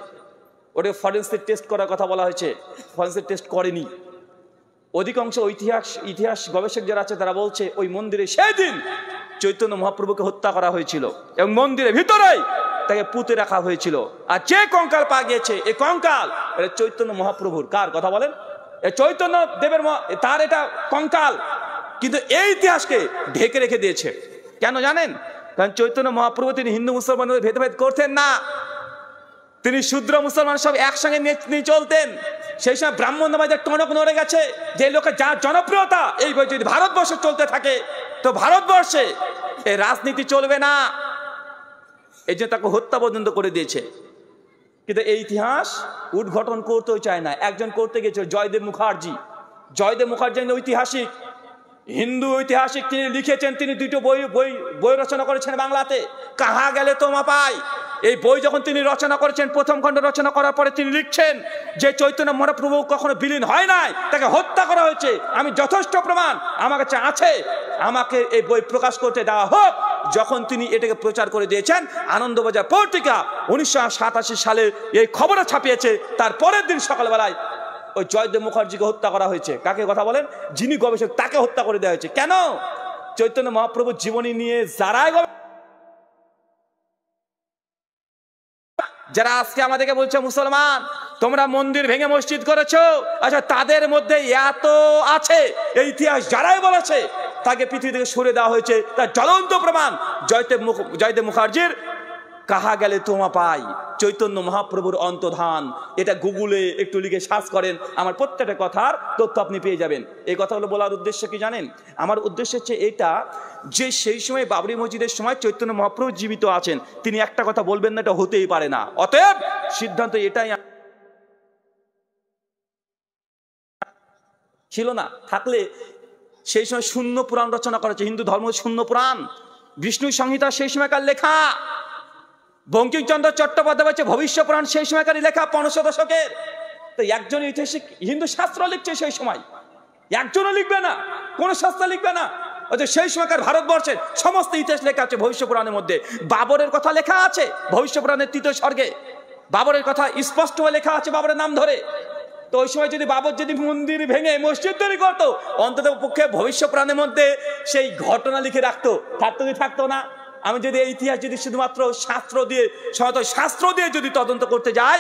ওটা ফরেন্সিক টেস্ট করার কথা বলা হয়েছে, ফরেন্সিক টেস্ট করেনি। অধিকাংশ ইতিহাস গবেষক যারা আছে তারা বলছে ওই মন্দিরে সেদিন চৈতন্য মহাপ্রভুকে হত্যা করা হয়েছিল এবং মন্দিরের ভিতরেই তাকে পুঁতে রাখা হয়েছিল। আর যে কঙ্কাল পাওয়া গিয়েছে এই কঙ্কাল এটা চৈতন্য মহাপ্রভুর। কার কথা বলেন? চৈতন্য দেবের, তার এটা কঙ্কাল। কিন্তু এই ইতিহাসকে ঢেকে রেখে দিয়েছে। কেন জানেন? কারণ চৈতন্য মহাপ্রভু তিনি হিন্দু মুসলমানদের ভেদাভেদ করতেন না, তিনি শূদ্র মুসলমান সব একসঙ্গে নিয়ে চলতেন। সেই সময় ব্রাহ্মণ্যবাদের টনক নড়ে গেছে যে লোকের যার জনপ্রিয়তা এই বই যদি ভারতবর্ষে চলতে থাকে তো ভারতবর্ষে এই রাজনীতি চলবে না, এই জন্য তাকে হত্যা পর্যন্ত করে দিয়েছে। কিন্তু এই ইতিহাস উদ্ঘাটন করতেও চায় না। একজন করতে গেছে জয়দেব মুখার্জি। জয়দেব মুখার্জি ঐতিহাসিক, হিন্দু ঐতিহাসিক, তিনি লিখেছেন, তিনি দুটো বই রচনা করেছেন বাংলাতে, কাহা গেলে তোমা পাই। এই বই যখন তিনি রচনা করেছেন, প্রথম খণ্ড রচনা করার পরে তিনি লিখছেন যে চৈতন্য মহাপ্রভু কখনো বিলীন হয় নাই, তাকে হত্যা করা হয়েছে। আমি যথেষ্ট প্রমাণ আমার কাছে আছে, আমাকে এই বই প্রকাশ করতে দেওয়া হোক। যখন তিনি এটাকে প্রচার করে দিয়েছেন, আনন্দবাজার পত্রিকা 1987 সালে এই খবরে ছাপিয়েছে। তার পরের দিন সকালবেলায় ওই জয়দেব মুখার্জিকে হত্যা করা হয়েছে। কাকে কথা বলেন? যিনি গবেষক তাকে হত্যা করে দেওয়া হয়েছে। কেন? চৈতন্য মহাপ্রভুর জীবনী নিয়ে যারা আজকে আমাদেরকে বলছে মুসলমান তোমরা মন্দির ভেঙে মসজিদ করেছো, আচ্ছা তাদের মধ্যে এত আছে এই ইতিহাস যারাই বলেছে তাকে পৃথিবী থেকে সরে দেওয়া হয়েছে। তার জ্বলন্ত প্রমাণ জয়দেব মুখার্জির কাহা গেলে তোমা পাই, চৈতন্য মহাপ্রভুর অন্তর্ধান। এটা গুগলে একটু লিখে সার্চ করেন, আমার প্রত্যেকটা কথার তথ্য আপনি পেয়ে যাবেন। এই কথাগুলো বলার উদ্দেশ্য কি জানেন? আমার উদ্দেশ্য হচ্ছে এটা যে সেই সময় বাবরি মসজিদের সময় চৈতন্য মহাপ্রভু জীবিত আছেন, তিনি একটা কথা বলবেন না, এটা হতেই পারে না। অতএব সিদ্ধান্ত এটাই ছিল না। থাকলে সেই সময় শূন্য পুরাণ রচনা করেছে, হিন্দু ধর্ম শূন্য পুরাণ, বিষ্ণু সংহিতা সেই সময়কার লেখা, বঙ্কিমচন্দ্র চট্টোপাধ্যায় ভবিষ্য পুরাণ সেই সময়কারই লেখা 1500 দশকের। তো একজন ঐতিহাসিক হিন্দু শাস্ত্র লিখছে সেই সময়, একজনও লিখবে না, কোন শাস্ত্র লিখবে না। সেই সময়কার ভারতবর্ষের সমস্ত ইতিহাস লেখা আছে ভবিষ্য পুরাণের মধ্যে। বাবরের কথা লেখা আছে ভবিষ্য পুরাণের 3য় স্বর্গে, বাবরের কথা স্পষ্ট হয়ে লেখা আছে বাবরের নাম ধরে। তো ওই সময় যদি বাবর যদি মন্দির ভেঙে মসজিদ তৈরি করতো, অন্তত পক্ষে ভবিষ্য পুরাণের মধ্যে সেই ঘটনা লিখে রাখতো, থাকতো না। আমি যদি এই ইতিহাস যদি শুধুমাত্র শাস্ত্র দিয়ে যদি তদন্ত করতে যাই,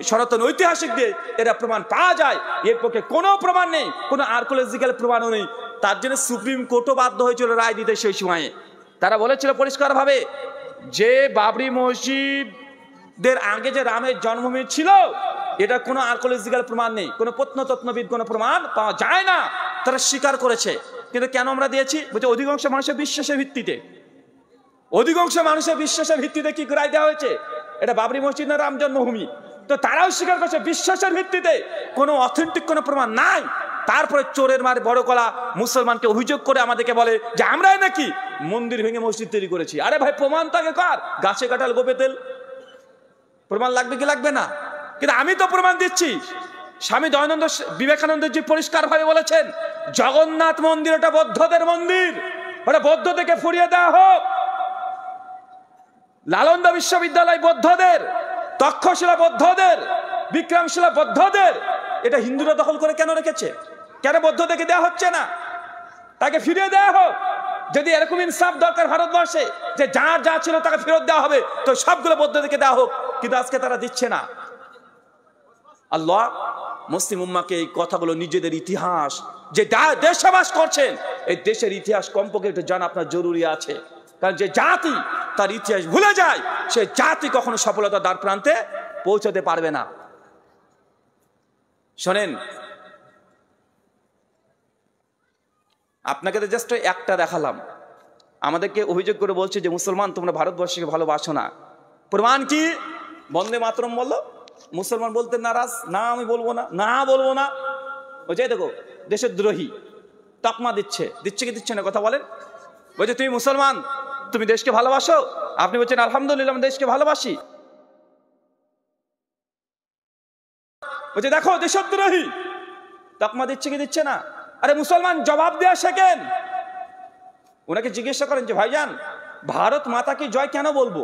সনাতন ঐতিহাসিক দিয়ে এরা প্রমাণ পাওয়া যায়, এর পক্ষে কোনো প্রমাণ নেই, কোনো আর্কোলজিক্যাল প্রমাণও নেই। তার জন্য সুপ্রিম কোর্টও বাধ্য হয়েছিল রায় দিতে। সেই সময়ে তারা বলেছিল পরিষ্কারভাবে যে বাবরি মসজিদের আগে যে রামের জন্মভূমি ছিল এটা কোনো আর্কোলজিক্যাল প্রমাণ নেই, কোনো প্রত্নতত্ত্ববিদ কোনো প্রমাণ পাওয়া যায় না, তারা স্বীকার করেছে। কিন্তু কেন আমরা দিয়েছি? বলছে অধিকাংশ মানুষের বিশ্বাসের ভিত্তিতে। অধিকাংশ মানুষের বিশ্বাসের ভিত্তিতে কি রায় দেওয়া হয়েছে? এটা বাবরি মসজিদ না রাম জন্মভূমি। তো তারাও স্বীকার করছে বিশ্বাসের ভিত্তিতে, কোনো অথেন্টিক কোনো প্রমাণ নাই। তারপরে চোরের মার বড় কলা মুসলমানকে অভিযোগ করে আমাদেরকে বলে যে আমরাই নাকি মন্দির ভেঙে মসজিদ তৈরি করেছি। আরে ভাই প্রমাণ তাকে কার? গাছে কাঁঠাল গোপে তেল, প্রমাণ লাগবে কি লাগবে না? কিন্তু আমি তো প্রমাণ দিচ্ছি। স্বামী দয়ানন্দ বিবেকানন্দজি পরিষ্কার ভাবে বলেছেন জগন্নাথ মন্দির ওটা বৌদ্ধদের মন্দির, ওটা বৌদ্ধদেরকে ফুরিয়ে দেওয়া হোক। নালন্দা বিশ্ববিদ্যালয় বৌদ্ধদের, তক্ষশিলা বৌদ্ধদের, বিক্রমশিলা বৌদ্ধদের। এটা হিন্দুরা দখল করে কেন রেখেছে? কেন বৌদ্ধদেরকে দেওয়া হচ্ছে না? তাকে ফিরিয়ে দেওয়া হোক। যদি এরকম ইনসাফ দরকার ভারতবর্ষে যে যার যা ছিল তাকে ফেরত দেওয়া হবে, তো সবগুলো বৌদ্ধদেরকে দেওয়া হোক। কিন্তু আজকে তারা দিচ্ছে না। আল্লাহ মুসলিম উম্মাহকে এই কথাগুলো নিজেদের ইতিহাস যে দেশে বাস করছেন এই দেশের ইতিহাস কমপক্ষে একটু জানা আপনার জরুরি আছে। কারণ যে জাতি তার ইতিহাস ভুলে যায় সে জাতি কখনো সফলতার দ্বার প্রান্তে পৌঁছাতে পারবে না। শোনেন, আপনাকে তো জাস্ট একটা দেখালাম। আমাদেরকে অভিযোগ করে বলছে যে মুসলমান তোমরা ভারতবর্ষকে ভালোবাসো না। প্রমাণ কি? বন্দে মাতরম বললো, মুসলমান বলতে নারাজ, না আমি বলবো না, না বলবো না। ওই যে দেখো দেশের দ্রোহী তকমা দিচ্ছে কি দিচ্ছে না কথা বলেন। বলছে তুমি মুসলমান, তুমি দেশকে ভালোবাসো? আপনি বলছেন আলহামদুলিল্লাহ আমি দেশকে ভালোবাসি। বলছে দেখো দেশদ্রোহী, তকমা দিচ্ছে কি দিচ্ছে না? আরে মুসলমান জবাব দেওয়া শেখেন। ওনাকে জিজ্ঞাসা করেন যে ভাইজান ভারত মাতা কি জয় কেন বলবো?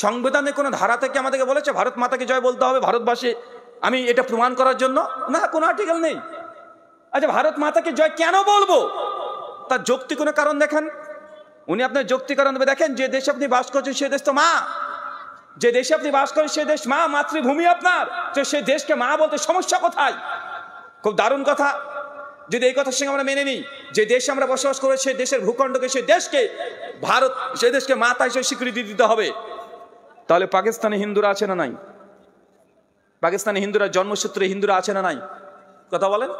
সংবিধানে কোনো ধারা থেকে আমাদেরকে বলেছে ভারত মাতাকে জয় বলতে হবে ভারতবাসী, আমি এটা প্রমাণ করার জন্য? না, কোনো আর্টিকেল নেই। আচ্ছা, ভারত মাতাকে জয় কেন বলবো? তার যৌক্তিক কোনো কারণ দেখেন। উনি আপনার যৌক্তিক কারণ দেবে, দেখেন যে দেশে আপনি বাস করছেন সে দেশ তো মা, যে দেশে আপনি বাস করেন সে দেশ মা, মাতৃভূমি আপনার, তো সেই দেশকে মা বলতে সমস্যা কোথায়? খুব দারুণ কথা। যদি এই কথার সঙ্গে আমরা মেনে নিই যে দেশে আমরা বসবাস করে সেই দেশের ভূখণ্ডকে, সেই দেশকে ভারত, সেই দেশকে মাতা হিসেবে স্বীকৃতি দিতে হবে, তাহলে পাকিস্তানে হিন্দুরা আছে না নাই? পাকিস্তানে হিন্দুরা জন্মসূত্রে হিন্দুরা আছে না নাই? কথা বলেন।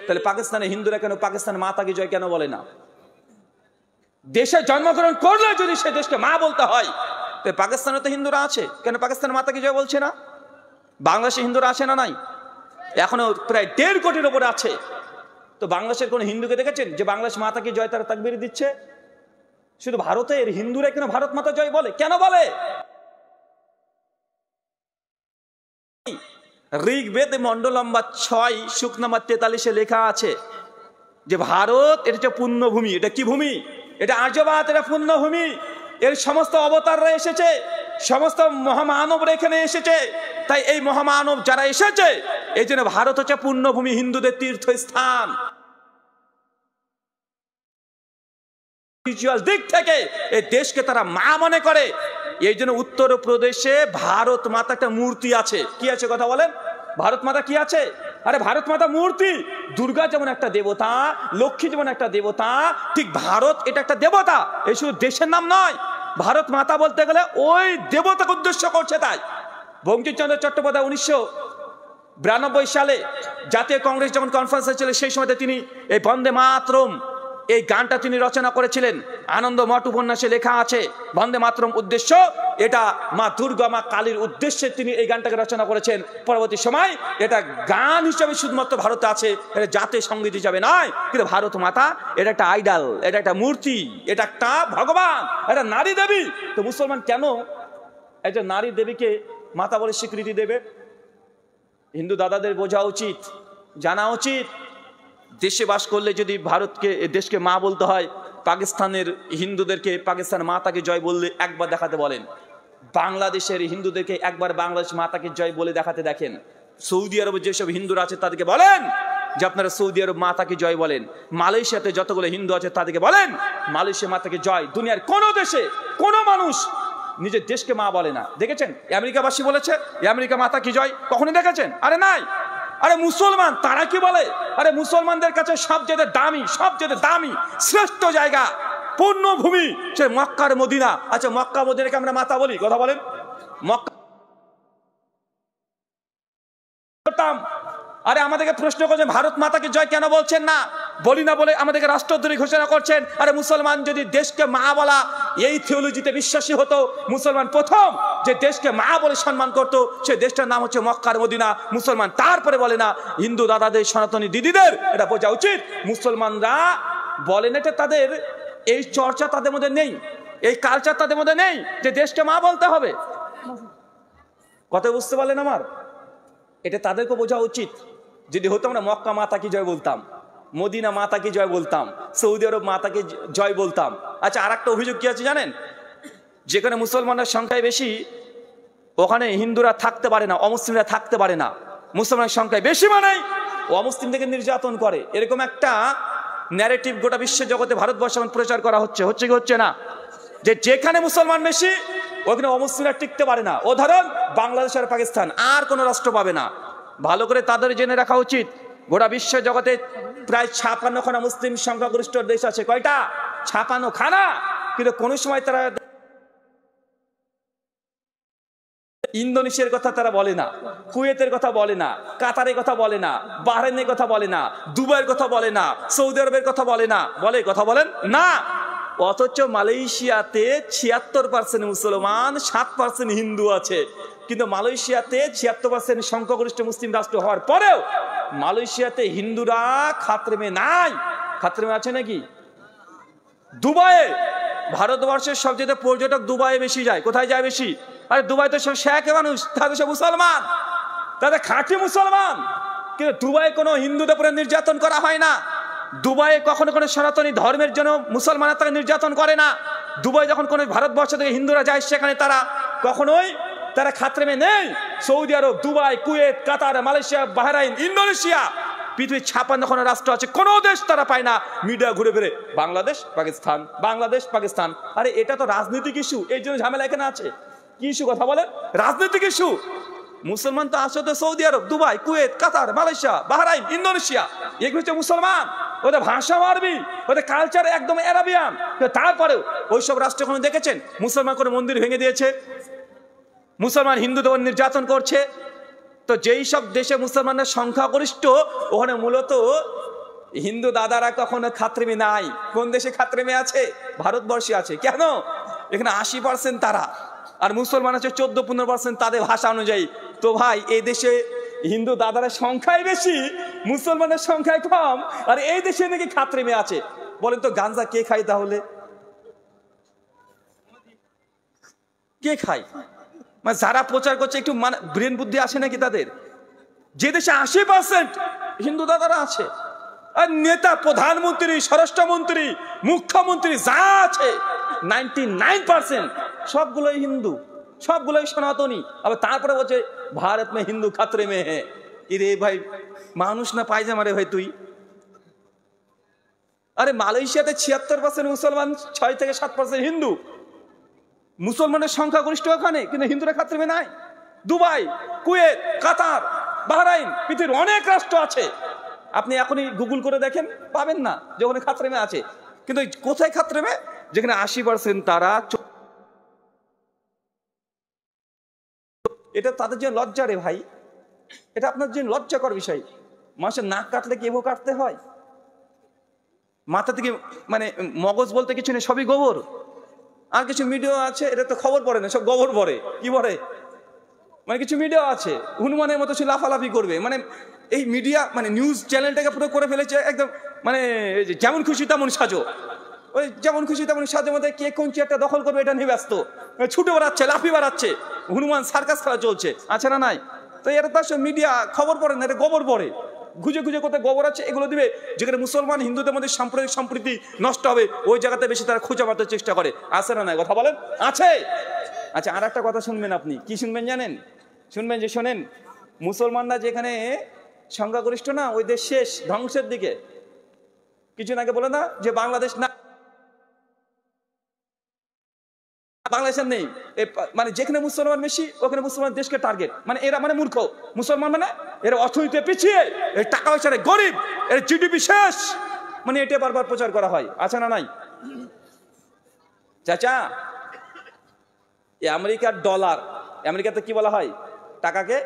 তাহলে পাকিস্তানে হিন্দুরা কেন পাকিস্তান মাতাকে জয় কেন বলে না? দেশে জন্মগ্রহণ করলে যদি সে দেশকে মা বলতে হয়, তাহলে পাকিস্তানে তো হিন্দুরা আছে, কেন পাকিস্তানের মাতাকে জয় বলছে না? বাংলাদেশে হিন্দুরা আছে না নাই? এখনো প্রায় 1.5 কোটির উপরে আছে। তো বাংলাদেশের কোন হিন্দুকে দেখেছেন যে বাংলাদেশ মাতাকে জয় তারা তাকবীর দিচ্ছে? শুধু ভারতের হিন্দুরা কেন ভারত মাতা জয় বলে? কেন বলে? ঋগ্বেদ মন্ডল নম্বর 6 সূক্ত নম্বর 43 লেখা আছে যে ভারত এটা হচ্ছে পুণ্যভূমি। এটা কি ভূমি? এটা আর্যবাদ, এটা পুণ্যভূমি। এর সমস্ত অবতাররা এসেছে, সমস্ত মহামানবরা এখানে এসেছে। তাই এই মহামানব যারা এসেছে, এই জন্য ভারত হচ্ছে পুণ্যভূমি, হিন্দুদের তীর্থস্থান। দিক থেকে এই দেশকে তারা মা মনে করে। এই জন্য উত্তরপ্রদেশে ভারত মাতা একটা মূর্তি আছে। কি আছে কথা বলেন? ভারত মাতা কি আছে? আরে ভারত মাতা মূর্তি। দুর্গা যেমন একটা দেবতা, লক্ষ্মী যেমন একটা দেবতা, ঠিক ভারত এটা একটা দেবতা। এই শুধু দেশের নাম নয়, ভারত মাতা বলতে গেলে ওই দেবতাকে উদ্দেশ্য করছে। তাই বঙ্কিমচন্দ্র চট্টোপাধ্যায় 1992 সালে জাতীয় কংগ্রেস যখন কনফারেন্স ছিল, সেই সময় তিনি এই বন্দে মাতরম এই গানটা তিনি রচনা করেছিলেন। আনন্দ মঠ উপন্যাসে লেখা আছে বন্দে মাতরম উদ্দেশ্য এটা মা দুর্গা, মা কালীর উদ্দেশ্যে তিনি এই গানটাকে রচনা করেছেন। পরবর্তী সময় এটা গান হিসাবে শুধুমাত্র ভারতে আছে, এটা জাতীয় সঙ্গীত হিসাবে নয়। কিন্তু ভারত মাতা এটা একটা আইডল, এটা একটা মূর্তি, এটা একটা ভগবান, এটা নারী দেবী। তো মুসলমান কেন একজন নারী দেবীকে মাতা বলে স্বীকৃতি দেবে? হিন্দু দাদাদের বোঝা উচিত, জানা উচিত, দেশে বাস করলে যদি ভারতকে, দেশকে মা বলতে হয়, পাকিস্তানের হিন্দুদেরকে পাকিস্তান মাতাকে জয় বললে একবার দেখাতে বলেন। বাংলাদেশের হিন্দুদেরকে একবার বাংলাদেশ মাতাকে জয় বলে দেখাতে দেখেন। সৌদি আরবে যেসব হিন্দুরা আছে তাদেরকে বলেন যে আপনারা সৌদি আরব মাতাকে জয় বলেন। মালয়েশিয়াতে যতগুলো হিন্দু আছে তাদেরকে বলেন মালয়েশিয়া মাতাকে জয়। দুনিয়ার কোনো দেশে কোনো মানুষ নিজের দেশকে মা বলে না। দেখেছেন আমেরিকাবাসী বলেছে আমেরিকা মাতা কি জয়? কখনো দেখেছেন? আরে নাই। আরে মুসলমান তারা কি বলে? আরে মুসলমানদের কাছে সবচেয়ে দামি, সবচেয়ে দামি শ্রেষ্ঠ জায়গা পুণ্যভূমি সে মক্কার মদিনা। আচ্ছা, মক্কা মদিনাকে আমরা মাতা বলি? কথা বলেন। মক্কা, আরে আমাদেরকে প্রশ্ন করছেন ভারত মাতাকে জয় কেন বলছেন না? বলি না বলে আমাদেরকে রাষ্ট্রদ্রোহী ঘোষণা করছেন। আরে মুসলমান যদি দেশকে মা বলা এই থিওলজিতে বিশ্বাসী হতো, মুসলমান প্রথম যে দেশকে মা বলে সম্মান করতো সে দেশটার নাম হচ্ছে মক্কার মদিনা। মুসলমান তারপরে বলে না। হিন্দু দাদাদের, সনাতনী দিদিদের এটা বোঝা উচিত। মুসলমানরা বলেন এটা তাদের এই চর্চা তাদের মধ্যে নেই, এই কালচার তাদের মধ্যে নেই যে দেশকে মা বলতে হবে। কথা বুঝতে পারলেন আমার? এটা তাদেরকে বোঝা উচিত। যদি হতো আমরা মক্কা মাতা কি জয় বলতাম, মদিনা মাতা কি জয় বলতাম, সৌদি আরব মাতাকে জয় বলতাম। আচ্ছা, আর একটা অভিযোগ কি আছে জানেন? যেখানে মুসলমানের সংখ্যায় বেশি ওখানে হিন্দুরা থাকতে পারে না, অমুসলিমরা থাকতে পারে না। মুসলমানের সংখ্যায় বেশি মানে অমুসলিমদেরকে নির্যাতন করে, এরকম একটা ন্যারেটিভ গোটা বিশ্ব জগতে ভারতবর্ষে প্রচার করা হচ্ছে। হচ্ছে কি হচ্ছে না? যে যেখানে মুসলমান বেশি ওখানে অমুসলিমরা টিকতে পারে না। উদাহরণ বাংলাদেশ আর পাকিস্তান, আর কোনো রাষ্ট্র পাবে না। ভালো করে তাদের জেনে রাখা উচিত। গোটা বিশ্ব জগতে প্রায় 56 খানা মুসলিম সংখ্যাগরিষ্ঠ দেশ আছে। কয়টা? 56 খানা। কিন্তু কোনো সময় তারা ইন্দোনেশিয়ার কথা তারা বলে না, কুয়েতের কথা বলে না, কাতারের কথা বলে না, বাহরাইনের কথা বলে না, দুবাইয়ের কথা বলে না, সৌদি আরবের কথা বলে না। বলে? কথা বলেন না। অথচ মালয়েশিয়াতে 76% মুসলমান, 7% হিন্দু আছে। কিন্তু মালয়েশিয়াতে 76% সংখ্যাগরিষ্ঠ মুসলিম রাষ্ট্র হওয়ার পরেও মালয়েশিয়াতে হিন্দুরা খাতরে নাই। খাতরে আছে নাকি? দুবাইয়ে, ভারতবর্ষের সবচেয়ে পর্যটক দুবাইয়ে বেশি যায়। কোথায় যায় বেশি? আরে দুবাই তো সব শেখ মানুষ, তাদের সব মুসলমান, তাদের খাঁটি মুসলমান। কিন্তু দুবাই কোনো হিন্দুদের উপরে নির্যাতন করা হয় না। দুবাইয়ে কখনো কোনো সনাতনী ধর্মের জন্য মুসলমানরা তাকে নির্যাতন করে না। দুবাই যখন কোনো ভারতবর্ষ থেকে হিন্দুরা যায় সেখানে তারা কখনোই তারা খাতরে নেই। সৌদি আরব, দুবাই, কুয়েত, কাতার, মালয়েশিয়া, বাহরাইন, ইন্দোনেশিয়া, পৃথিবীর 56খন রাষ্ট্র আছে, কোনো দেশ তারা পায় না মিডিয়া ঘুরে ফিরে বাংলাদেশ পাকিস্তান, বাংলাদেশ পাকিস্তান। আরে এটা তো রাজনৈতিক ইস্যু, এই জন্য ঝামেলা এখানে আছে। কি ইস্যু কথা বলেন? রাজনৈতিক ইস্যু। মুসলমান তো আসলে তো সৌদি আরব, দুবাই, কুয়েত, কাতার, মালয়েশিয়া, বাহরাইন, ইন্দোনেশিয়া, এগুলো হচ্ছে মুসলমান। ওদের ভাষা আরবি, ওদের কালচার একদম আরাবিয়ান। তারপরেও ওইসব রাষ্ট্র কোনো দেখেছেন মুসলমান কোনো মন্দির ভেঙে দিয়েছে? মুসলমান হিন্দুদের নির্যাতন করছে? তো যেই সব দেশে মুসলমানের সংখ্যাগরিষ্ঠ, ওখানে মূলত হিন্দু দাদারা কখনো খাতরেমি নাই। কোন দেশে খাতরেমি আছে? ভারতবর্ষে আছে। কেন? এখানে 80% তারা, আর মুসলমান আছে 14-15% তাদের ভাষা অনুযায়ী। তো ভাই, এই দেশে হিন্দু দাদারা সংখ্যায় বেশি, মুসলমানের সংখ্যায় কম, আর এই দেশে নাকি খাতরেমি আছে। বলেন তো গাঞ্জা কে খায় তাহলে? কে খায়? মানে যারা প্রচার করছে একটু ব্রেন বুদ্ধি আসে নাকি তাদের? যে দেশে 80% হিন্দু দাদারা আছে, আর নেতা, প্রধানমন্ত্রী, স্বরাষ্ট্রমন্ত্রী, মুখ্যমন্ত্রী যা আছে 99% সবগুলোই হিন্দু, সবগুলোই সনাতনী। আবার তারপরে বলছে ভারত মে হিন্দু খাতরে মে হ্যাঁ। রে ভাই, মানুষ না পায়জামা রে ভাই তুই? আরে মালয়েশিয়াতে 76% মুসলমান, 6-7% হিন্দু। মুসলমানের সংখ্যাগরিষ্ঠ ওখানে, কিন্তু হিন্দুরা খাতরে নাই। দুবাই, কুয়েত, কাতার, বাহরাইন, পৃথিবীর অনেক রাষ্ট্র আছে। আপনি এখনই গুগল করে দেখেন, পাবেন না যে ওখানে খাতরেমে আছে। কিন্তু কোথায় খাতরেমে? যেখানে 80% তারা। এটা তাদের জন্য লজ্জা রে ভাই, এটা আপনার জন্য লজ্জাকর বিষয়। মানুষের নাক কাটলে কি এভাবে কাটতে হয়? মাথা থেকে মানে মগজ বলতে কিছু নেই, সবই গোবর। আর কিছু মিডিয়া আছে, এটা তো খবর পড়ে না, সব গোবর পড়ে। কি পড়ে? মানে কিছু মিডিয়া আছে হনুমানের মতো সে লাফালাফি করবে। মানে এই মিডিয়া মানে নিউজ চ্যানেলটাকে পুরো করে ফেলেছে একদম, মানে যেমন খুশি তেমন সাজো। ওই যেমন খুশি তেমন সাজোর মধ্যে কে কোন চেয়ারটা দখল করবে এটা নিয়ে ব্যস্ত, ছুটে বেড়াচ্ছে, লাফি বেড়াচ্ছে, হনুমান সার্কাস খেলা চলছে, আছে না নাই? তো এরা তো মিডিয়া খবর পড়ে না, এটা গোবর পড়ে। খুঁজে খুঁজে কোথায় গোবর আছে এগুলো দিবে। যেখানে মুসলমান হিন্দুদের মধ্যে সাম্প্রদায়িক সম্প্রীতি নষ্ট হবে, ওই জায়গাতে বেশি তারা খুঁজে মারতে চেষ্টা করে। আছে না নাই কথা বলেন? আছে। আচ্ছা, আর একটা কথা শুনবেন। আপনি কি শুনবেন জানেন? শুনবেন যে শোনেন, মুসলমানরা যেখানে সংখ্যাগরিষ্ঠ না, ওই দেশ শেষ, ধ্বংসের দিকে। কিছু আগে বলে না যে বাংলাদেশ না, বাংলাদেশের নেই, মানে যেখানে মুসলমান বেশি ওখানে মুসলমান দেশকে টার্গেট। মানে এরা মানে মূর্খ মুসলমান, মানে এরা অর্থনীতি পিছিয়ে, এর টাকা পয়সা গরিব, এর জিডিপি শেষ, মানে এটা বারবার প্রচার করা হয়। আছে না নাই? চাচা, আমেরিকার ডলার, আমেরিকাতে কি বলা হয়? টাকাকে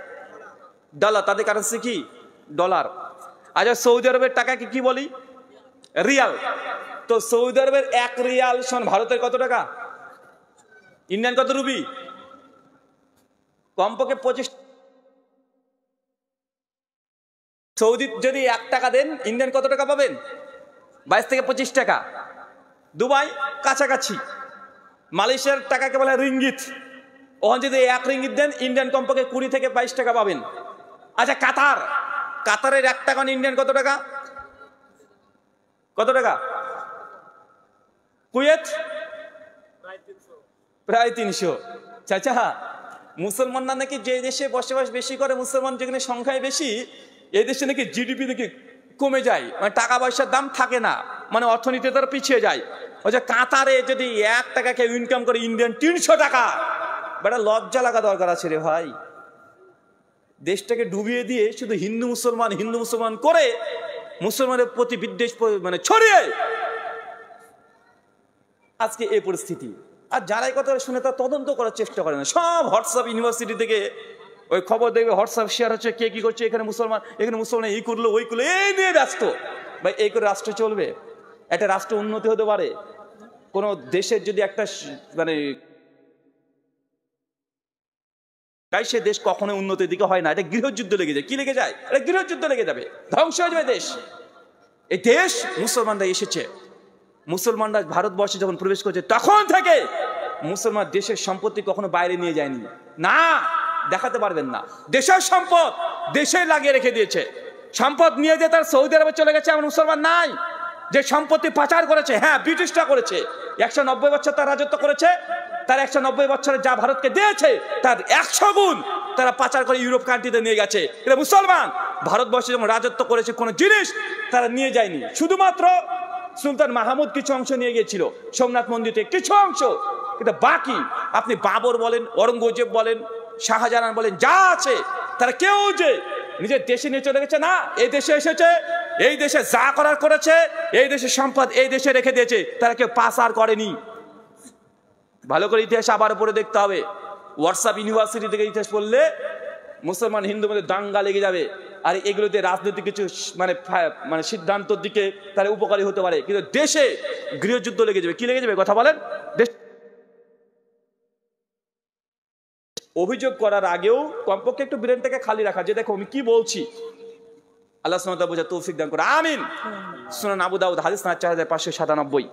ডলার, তাদের কারেন্সি কি? ডলার। আচ্ছা, সৌদি আরবের টাকাকে কি বলি? রিয়াল। তো সৌদি আরবের 1 রিয়াল সমান ভারতের কত টাকা? ইন্ডিয়ান কত রুপি? কমপক্ষে 25। সৌদি যদি 1 টাকা দেন, ইন্ডিয়ান কত টাকা পাবেন? 22 থেকে 25 টাকা। দুবাই কাছাকাছি। মালয়েশিয়ার টাকাকে বলে রিঙ্গিত, ওখানে যদি 1 রিঙ্গিত দেন, ইন্ডিয়ান কমপক্ষে 20 থেকে 22 টাকা পাবেন। আচ্ছা, কাতার, কাতারের 1 টাকা ইন্ডিয়ান কত টাকা? কত টাকা? কুয়েত প্রায় 300। চাচা, মুসলমানরা নাকি যে দেশে বসবাস বেশি করে, মুসলমান যেখানে সংখ্যায় বেশি, এই দেশে নাকি জিডিপি নাকি কমে যায়, মানে টাকা পয়সার দাম থাকে না, মানে অর্থনীতি তারা পিছিয়ে যায়। ওই যে কাতারে যদি 1 টাকা কেউ ইনকাম করে, ইন্ডিয়ান 300 টাকা। বেটা লজ্জা লাগা দরকার আছে রে ভাই। দেশটাকে ডুবিয়ে দিয়ে শুধু হিন্দু মুসলমান করে মুসলমানের প্রতি বিদ্বেষ মানে ছড়িয়ে আজকে এই পরিস্থিতি। আর যারাই কথা শুনে তা তদন্ত করার চেষ্টা করে না। সব হোয়াটসঅ্যাপ ইউনিভার্সিটি থেকে ওই খবর দেখবে, হোয়াটসঅ্যাপ শেয়ার হচ্ছে, কে কি করছে, এখানে মুসলমান এই করলো ওই করলো, এই নিয়ে ব্যস্ত। ভাই, এই করে রাষ্ট্র চলবে? একটা রাষ্ট্র উন্নতি হতে পারে? কোনো দেশের যদি একটা মানে সে দেশ কখনো উন্নতির দিকে হয় না, এটা গৃহযুদ্ধ লেগে যায়। কি লেগে যায়? এটা গৃহযুদ্ধ লেগে যাবে, ধ্বংস হয়ে যাবে দেশ। এই দেশ মুসলমানরা এসেছে, মুসলমানরা ভারতবর্ষে যখন প্রবেশ করেছে তখন থেকে মুসলমান দেশের সম্পত্তি কখনো বাইরে নিয়ে যায়নি। না, দেখাতে পারবেন না। দেশের সম্পদ দেশে লাগিয়ে রেখে দিয়েছে। সম্পদ নিয়ে যে তার সৌদি আরবে চলে গেছে এমন মুসলমান নাই। যে সম্পত্তি পাচার করেছে, হ্যাঁ ব্রিটিশরা করেছে, 190 বছর তার রাজত্ব করেছে, তারা 190 বছরে যা ভারতকে দিয়েছে তার 100 গুণ তারা পাচার করে ইউরোপ কান্ট্রিতে নিয়ে গেছে। এরা মুসলমান। ভারতবর্ষে যেমন রাজত্ব করেছে কোনো জিনিস তারা নিয়ে যায়নি, শুধুমাত্র সুলতান মাহমুদ কিছু অংশ নিয়ে গিয়েছিল সোমনাথ মন্দির থেকে কিছু অংশ, কিন্তু বাকি আপনি বাবর বলেন, অরঙ্গজেব বলেন, শাহজাহান বলেন, যা আছে তারা কেউ যে নিজের দেশে নিয়ে চলে গেছে না। এই দেশে এসেছে, এই দেশে যা করার করেছে, এই দেশের সম্পদ এই দেশে রেখে দিয়েছে, তারা কেউ পাচার করেনি। ভালো করে ইতিহাস আবার পড়ে দেখতে হবে। হোয়াটসঅ্যাপ ইউনিভার্সিটি থেকে ইতিহাস পড়লে মুসলমান হিন্দু মধ্যে দাঙ্গা লেগে যাবে, আর এগুলোতে রাজনৈতিক কিছু মানে সিদ্ধান্তর দিকে তারা উপকারী হতে পারে, কিন্তু দেশে গৃহযুদ্ধ লেগে যাবে। কি লেগে যাবে কথা বলেন? অভিযোগ করার আগেও কমপক্ষে একটু ব্রেনটাকে খালি রাখা, যে দেখো আমি কি বলছি। আল্লাহ সুবহানাহু ওয়া তাআলা বোঝা তৌফিক দান করে, আমিন। সুনান আবু দাউদ হাদিস 4597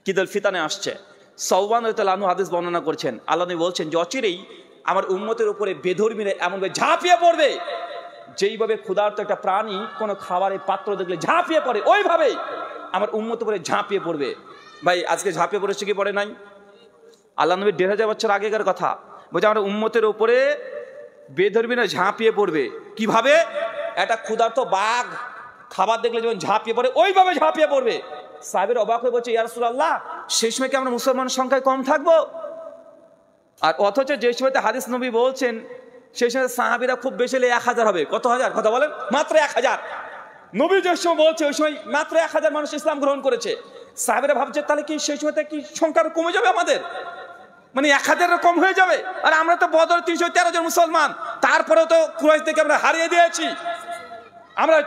কিদুল ফিতানে আসছে। সাওবান রাদিয়াল্লাহু আনহু হাদিস বর্ণনা করছেন, আল্লাহ নবী বলছেন যে অচিরেই আমার উম্মতের উপরে বেধর্মীরা এমনভাবে ঝাঁপিয়ে পড়বে, যেইভাবে ক্ষুধার্ত একটা প্রাণী কোনো খাবারের পাত্র দেখলে ঝাঁপিয়ে পড়ে, ওইভাবে আমার উম্মতের উপরে ঝাঁপিয়ে পড়বে। ভাই আজকে ঝাঁপিয়ে পড়েছে কি পড়ে নাই? আল্লাহ নবী 1500 বছর আগেকার কথা বলছে, আমার উম্মতের উপরে বেধর্মীরা ঝাঁপিয়ে পড়বে। কিভাবে? একটা ক্ষুধার্ত বাঘ খাবার দেখলে যেমন ঝাঁপিয়ে পড়ে, ওইভাবে ঝাঁপিয়ে পড়বে। সাহাবীরা অবাক হয়ে বলছে, ইয়া রাসূলুল্লাহ, সেই সময় কি আমরা মুসলমানের সংখ্যায় কম থাকবো? আর অথচ যে সময়তে হাদিস নবী বলছেন সেই সময় সাহাবীরা খুব বেশি হলে 1000 হবে। কত হাজার? কথা বলেন, মাত্র 1000। নবী যে সময় বলছে ওই সময় মাত্র 1000 মানুষ ইসলাম গ্রহণ করেছে। সাহাবীরা ভাবছে তাহলে কি সেই সময়তে কি সংখ্যা কমে যাবে আমাদের, মানে 1000 কম হয়ে যাবে? আর আমরা তো বদর 313 জন মুসলমান, তারপরেও তো কুরাইশ থেকে আমরা হারিয়ে দিয়েছি, আমরা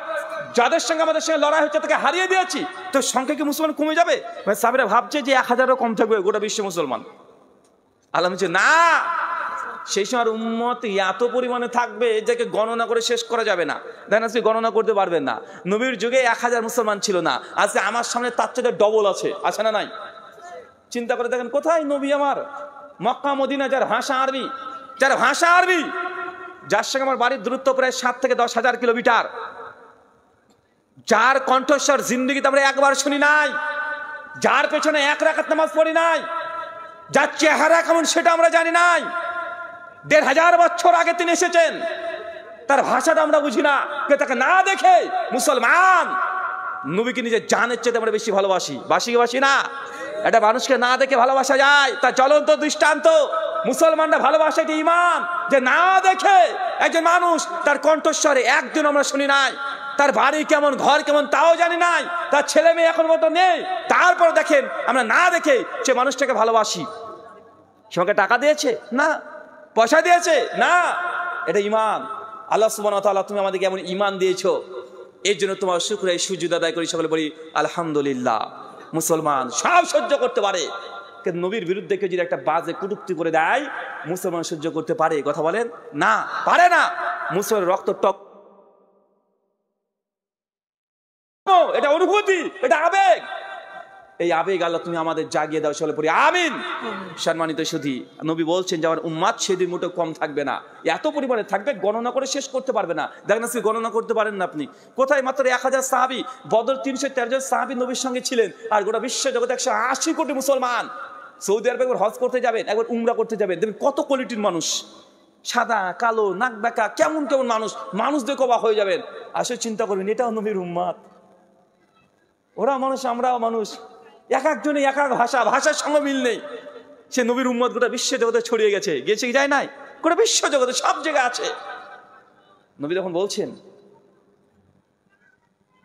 যাদের সঙ্গে আমাদের সঙ্গে লড়াই হচ্ছে তাকে হারিয়ে দিয়েছি, তো সংখ্যা কি মুসলমান কমে যাবে? সাহাবীরা ভাবছে যে 1000 কম থাকবে গোটা বিশ্ব মুসলমান। আল্লাহ বলছে না, সেই সময় উম্মত এত পরিমাণে থাকবে যাকে গণনা করে শেষ করা যাবে না। দেখেন আজকে গণনা করতে পারবেন না। নবীর যুগে 1000 মুসলমান ছিল না, আজকে আমার সামনে তার চেয়ে ডবল আছে, আছে না নাই? চিন্তা করে দেখেন কোথায় নবী আমার, মক্কা মদিনা, যার ভাষা আরবি, যার সঙ্গে আমার বাড়ির দূরত্ব প্রায় 7 থেকে 10,000 কিলোমিটার, যার কণ্ঠস্বর জিন্দগিতে আমরা একবার শুনি নাই, যার পেছনে 1 রাকাত নামাজ পড়ি নাই, যার চেহারা কেমন সেটা আমরা জানি নাই, 1500 বছর আগে তিনি এসেছেন, তার ভাষাটা আমরা বুঝি না, তাকে না দেখে মুসলমান নবীকে নিজের জানের চেয়ে আমরা বেশি ভালোবাসি। বাসি না? এটা মানুষকে না দেখে ভালোবাসা যায়, তার জ্বলন্ত দৃষ্টান্ত মুসলমানরা ভালোবাসে এটি ঈমান, যে না দেখে একজন মানুষ তার কণ্ঠস্বরে একদিন আমরা শুনি নাই, তার বাড়ি কেমন, ঘর কেমন তাও জানি নাই, তার ছেলে মেয়ে এখন মতো নেই, তারপর দেখেন আমরা না দেখে সে মানুষটাকে ভালোবাসি। সঙ্গে টাকা দিয়েছে না, পয়সা দিয়েছে না, এটা ঈমান। আল্লাহ সুবহানাহু ওয়া তাআলা তুমি আমাদেরকে এমন ঈমান দিয়েছো, এর জন্য তোমার শুকরিয়া সুজুদ আদায় করি, সকলে বলি আলহামদুলিল্লাহ। মুসলমান সব সহ্য করতে পারে, কিন্তু নবীর বিরুদ্ধে কেউ যদি একটা বাজে কটূক্তি করে দেয় মুসলমান সহ্য করতে পারে? কথা বলেন না, পারে না। মুসলমানের রক্ত টক, এটা অনুভূতি, এটা আবেগ, এই আবেগ আল্লাহ তুমি আমাদের জাগিয়ে দাও, সকলে পড়ি আমিন। সম্মানিত সুধী, নবী বলছেন যে আমার উম্মাত সেদিন মোটেও কম থাকবে না, এত পরিমাণে থাকবে গণনা করে শেষ করতে পারবে না। দেখেন আজকে গণনা করতে পারেন না আপনি, কোথায় মাত্র 1000 সাহাবী, বদর 313 জন সাহাবী নবীর সঙ্গে ছিলেন, আর গোটা বিশ্ব জগতে 180 কোটি মুসলমান। সৌদি আরবে একবার হজ করতে যাবেন, একবার উমরা করতে যাবেন, দেখবেন কত কোয়ালিটির মানুষ, সাদা কালো নাক বেঁকা কেমন কেমন মানুষ দেখে অবাক হয়ে যাবেন। আসলে চিন্তা করবেন এটাও নবীর উম্মাত, ওরা মানুষ আমরাও মানুষ, এক একজনে এক এক ভাষার সঙ্গে মিল নেই। সে নবীর উম্মত গোটা বিশ্ব জগতে ছড়িয়ে গেছে, কি যায় নাই? গোটা বিশ্ব জগতে সব জায়গায় আছে। নবী যখন বলছেন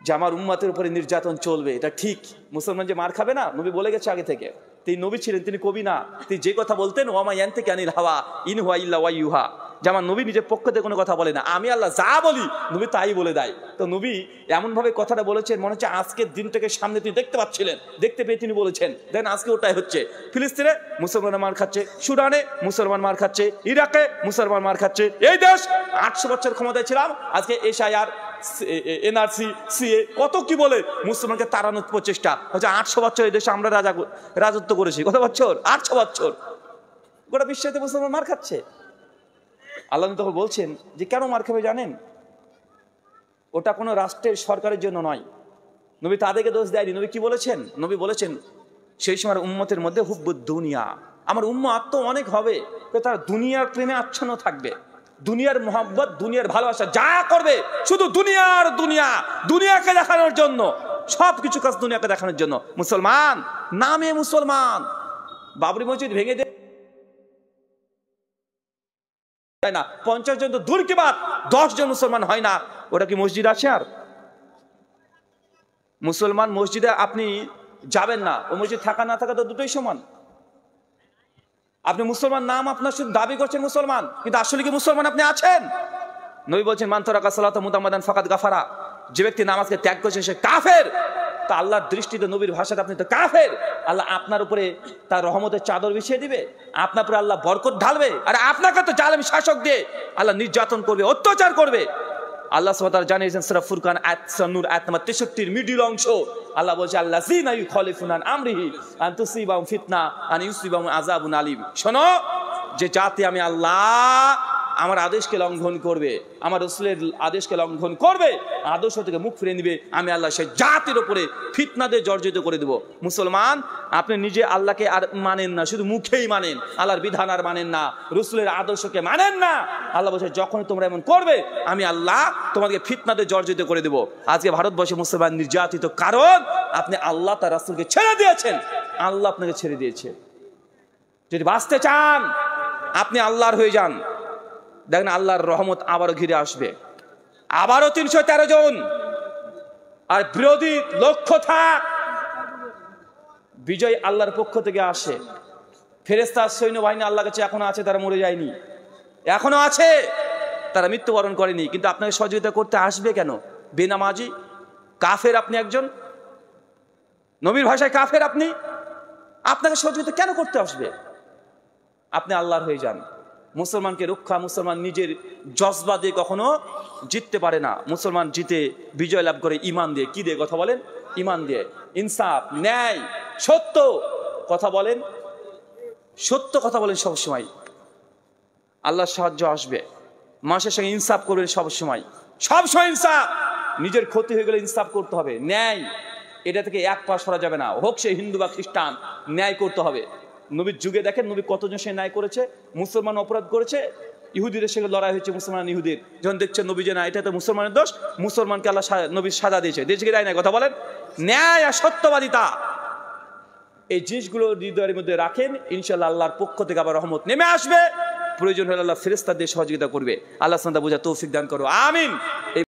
যে আমার উম্মতের উপরে নির্যাতন চলবে, এটা ঠিক, মুসলমান যে মার খাবে না, নবী বলে গেছে আগে থেকে। তিনি নবী ছিলেন, তিনি কবি না, তিনি যে কথা বলতেন ওয়ামা ইয়ানতিকু আনিল হাওয়া ইন হুয়া ইল্লা ওয়াহয়ুহা, যে আমার নবী নিজের পক্ষ থেকে কোনো কথা বলে না, আমি আল্লাহ যা বলি নবী তাই বলে দেয়। তো নবী এমনভাবে কথাটা বলেছেন, মনে হচ্ছে আজকের দিনটাকে সামনে তিনি দেখতে পাচ্ছিলেন, দেখতে পেয়ে তিনি বলেছেন। দেখেন আজকে ওটাই হচ্ছে, ফিলিস্তিনে মুসলমান মার খাচ্ছে, সুদানে মুসলমান মার খাচ্ছে, ইরাকে মুসলমান মার খাচ্ছে। এই দেশ 800 বছর ক্ষমতায় ছিলাম, আজকে এসআইআর, এনআরসি, সিএ কত কি বলে মুসলমানকে তাড়ানোর প্রচেষ্টা হচ্ছে। 800 বছর এই দেশে আমরা রাজত্ব করেছি, কত বছর? 800 বছর। গোটা বিশ্বেতে মুসলমান মার খাচ্ছে। আল্লাহ তখন বলছেন যে কেন মার খাবে জানেন? ওটা কোনো রাষ্ট্রের সরকারের জন্য নয়। নবী তাদেরকে দোষ দেয়নি। নবী কি বলেছেন? নবী বলেছেন সেই সময় উম্মতের মধ্যে হুব্বুদ দুনিয়া, আমার উম্মত তো অনেক হবে, তারা দুনিয়ার প্রেমে আচ্ছন্ন থাকবে, দুনিয়ার মোহাব্বত, দুনিয়ার ভালোবাসা যা করবে শুধু দুনিয়াকে দেখানোর জন্য, সবকিছু কাজ দুনিয়াকে দেখানোর জন্য। মুসলমান নামে মুসলমান, বাবরি মসজিদ ভেঙে দেয় না, 50 জন তো দূর কি বাত, 10 জন মুসলমান হয় না, ওটা কি মসজিদ আছে? আর মুসলমান মসজিদে আপনি যাবেন না, ও মসজিদ থাকা না থাকা তো দুটোই সমান। আপনি মুসলমান নাম আপনার শুধু দাবি করছেন মুসলমান, কিন্তু আসলে কি মুসলমান আপনি আছেন? নবী বলছেন মান তারাকা সালাতা মুতাম্মাদান ফাকাদ গাফারা, যে ব্যক্তি নামাজকে ত্যাগ করেছে সে কাফের। তা আল্লাহর দৃষ্টিতে, নবীর ভাষাতে আপনি তো কাফের। আল্লাহ আপনার উপরে তার রহমতের চাদর বিছিয়ে দিবে, আপনার উপরে আল্লাহ বরকত ঢালবে, আর আপনাকে তো জালেম শাসক দিয়ে আল্লাহ নির্যাতন করবে, অত্যাচার করবে। আল্লাহ সুবহানাহু ওয়া তাআলা জানিয়েছেন সূরা ফুরকান আয়াত নূর আয়াত নম্বর 63 মিডল অংশ, আল্লাহ বলছে আল্লাযীনা ইউখালিফুনা আন আমরিহি আন তুসিবাহুম ফিতনা আন ইউসিবাহুম আযাবুন আলীম। শোনো, যে জাতি আমি আল্লাহ আমার আদেশকে লঙ্ঘন করবে, আমার রাসূলের আদেশকে লঙ্ঘন করবে, আদর্শ থেকে মুখ ফিরিয়ে নিবে, আমি আল্লাহ সেই জাতির উপরে ফিতনা দিয়ে জর্জরিত করে দেব। মুসলমান আপনি নিজে আল্লাহকে আর মানেন না, শুধু মুখেই মানেন, আল্লাহর বিধান আর মানেন না, রাসূলের আদর্শকে মানেন না। আল্লাহ বলছে যখনই তোমরা এমন করবে আমি আল্লাহ তোমাদেরকে ফিতনা দিয়ে জর্জরিত করে দেব। আজকে ভারতবর্ষে মুসলমান নির্যাতিত কারণ আপনি আল্লাহ তার রাসূলকে ছেড়ে দিয়েছেন, আল্লাহ আপনাকে ছেড়ে দিয়েছে। যদি বাঁচতে চান আপনি আল্লাহর হয়ে যান, দেখেন আল্লাহর রহমত আবারও ঘিরে আসবে, আবারও 313 জন। আর বিরোধী লক্ষ্য থাক, বিজয় আল্লাহর পক্ষ থেকে আসে। ফেরেশতা সৈন্যবাহিনী আল্লাহর কাছে এখনো আছে, তারা মরে যায়নি, এখনো আছে, তারা মৃত্যুবরণ করেনি। কিন্তু আপনাকে সহযোগিতা করতে আসবে কেন? বেনামাজি কাফের আপনি একজন, নবীর ভাষায় কাফের আপনি, আপনাকে সহযোগিতা কেন করতে আসবে? আপনি আল্লাহর হয়ে যান। মুসলমানকে রক্ষা, মুসলমান নিজের জজবা দিয়ে কখনো জিততে পারে না। মুসলমান জিতে বিজয় লাভ করে ইমান দিয়ে। কি দিয়ে কথা বলেন? ইমান দিয়ে। ইনসাফ, ন্যায়, সত্য কথা বলেন, সত্য কথা বলেন সবসময়, আল্লাহর সাহায্য আসবে। মানুষের সঙ্গে ইনসাফ করবেন সবসময়, সবসময় ইনসাফ। নিজের ক্ষতি হয়ে গেলে ইনসাফ করতে হবে, ন্যায়, এটা থেকে এক পা সরা যাবে না, হোক সে হিন্দু বা খ্রিস্টান, ন্যায় করতে হবে। নবীর যুগে দেখেন নবী কতজন সে ন্যায় করেছে, মুসলমান অপরাধ করেছে, ইহুদিদের সঙ্গে লড়াই হয়েছে, মুসলমান ইহুদির, যখন দেখছেন নবী যে না এটা তো মুসলমানের দোষ, মুসলমানকে আল্লাহ নবীর সাজা দিয়েছে, দিয়েছে কি দেয় না? কথা বলেন। ন্যায় আর সত্যবাদিতা, এই জিনিসগুলো হৃদয়ের মধ্যে রাখেন, ইনশাআল্লাহ আল্লাহর পক্ষ থেকে আবার রহমত নেমে আসবে। প্রয়োজন হলে আল্লাহ ফেরেশতা দিয়ে সহযোগিতা করবে। আল্লাহ সুবহানাহু ওয়া তাআলা বুঝা তৌফিক দান করো, আমিন।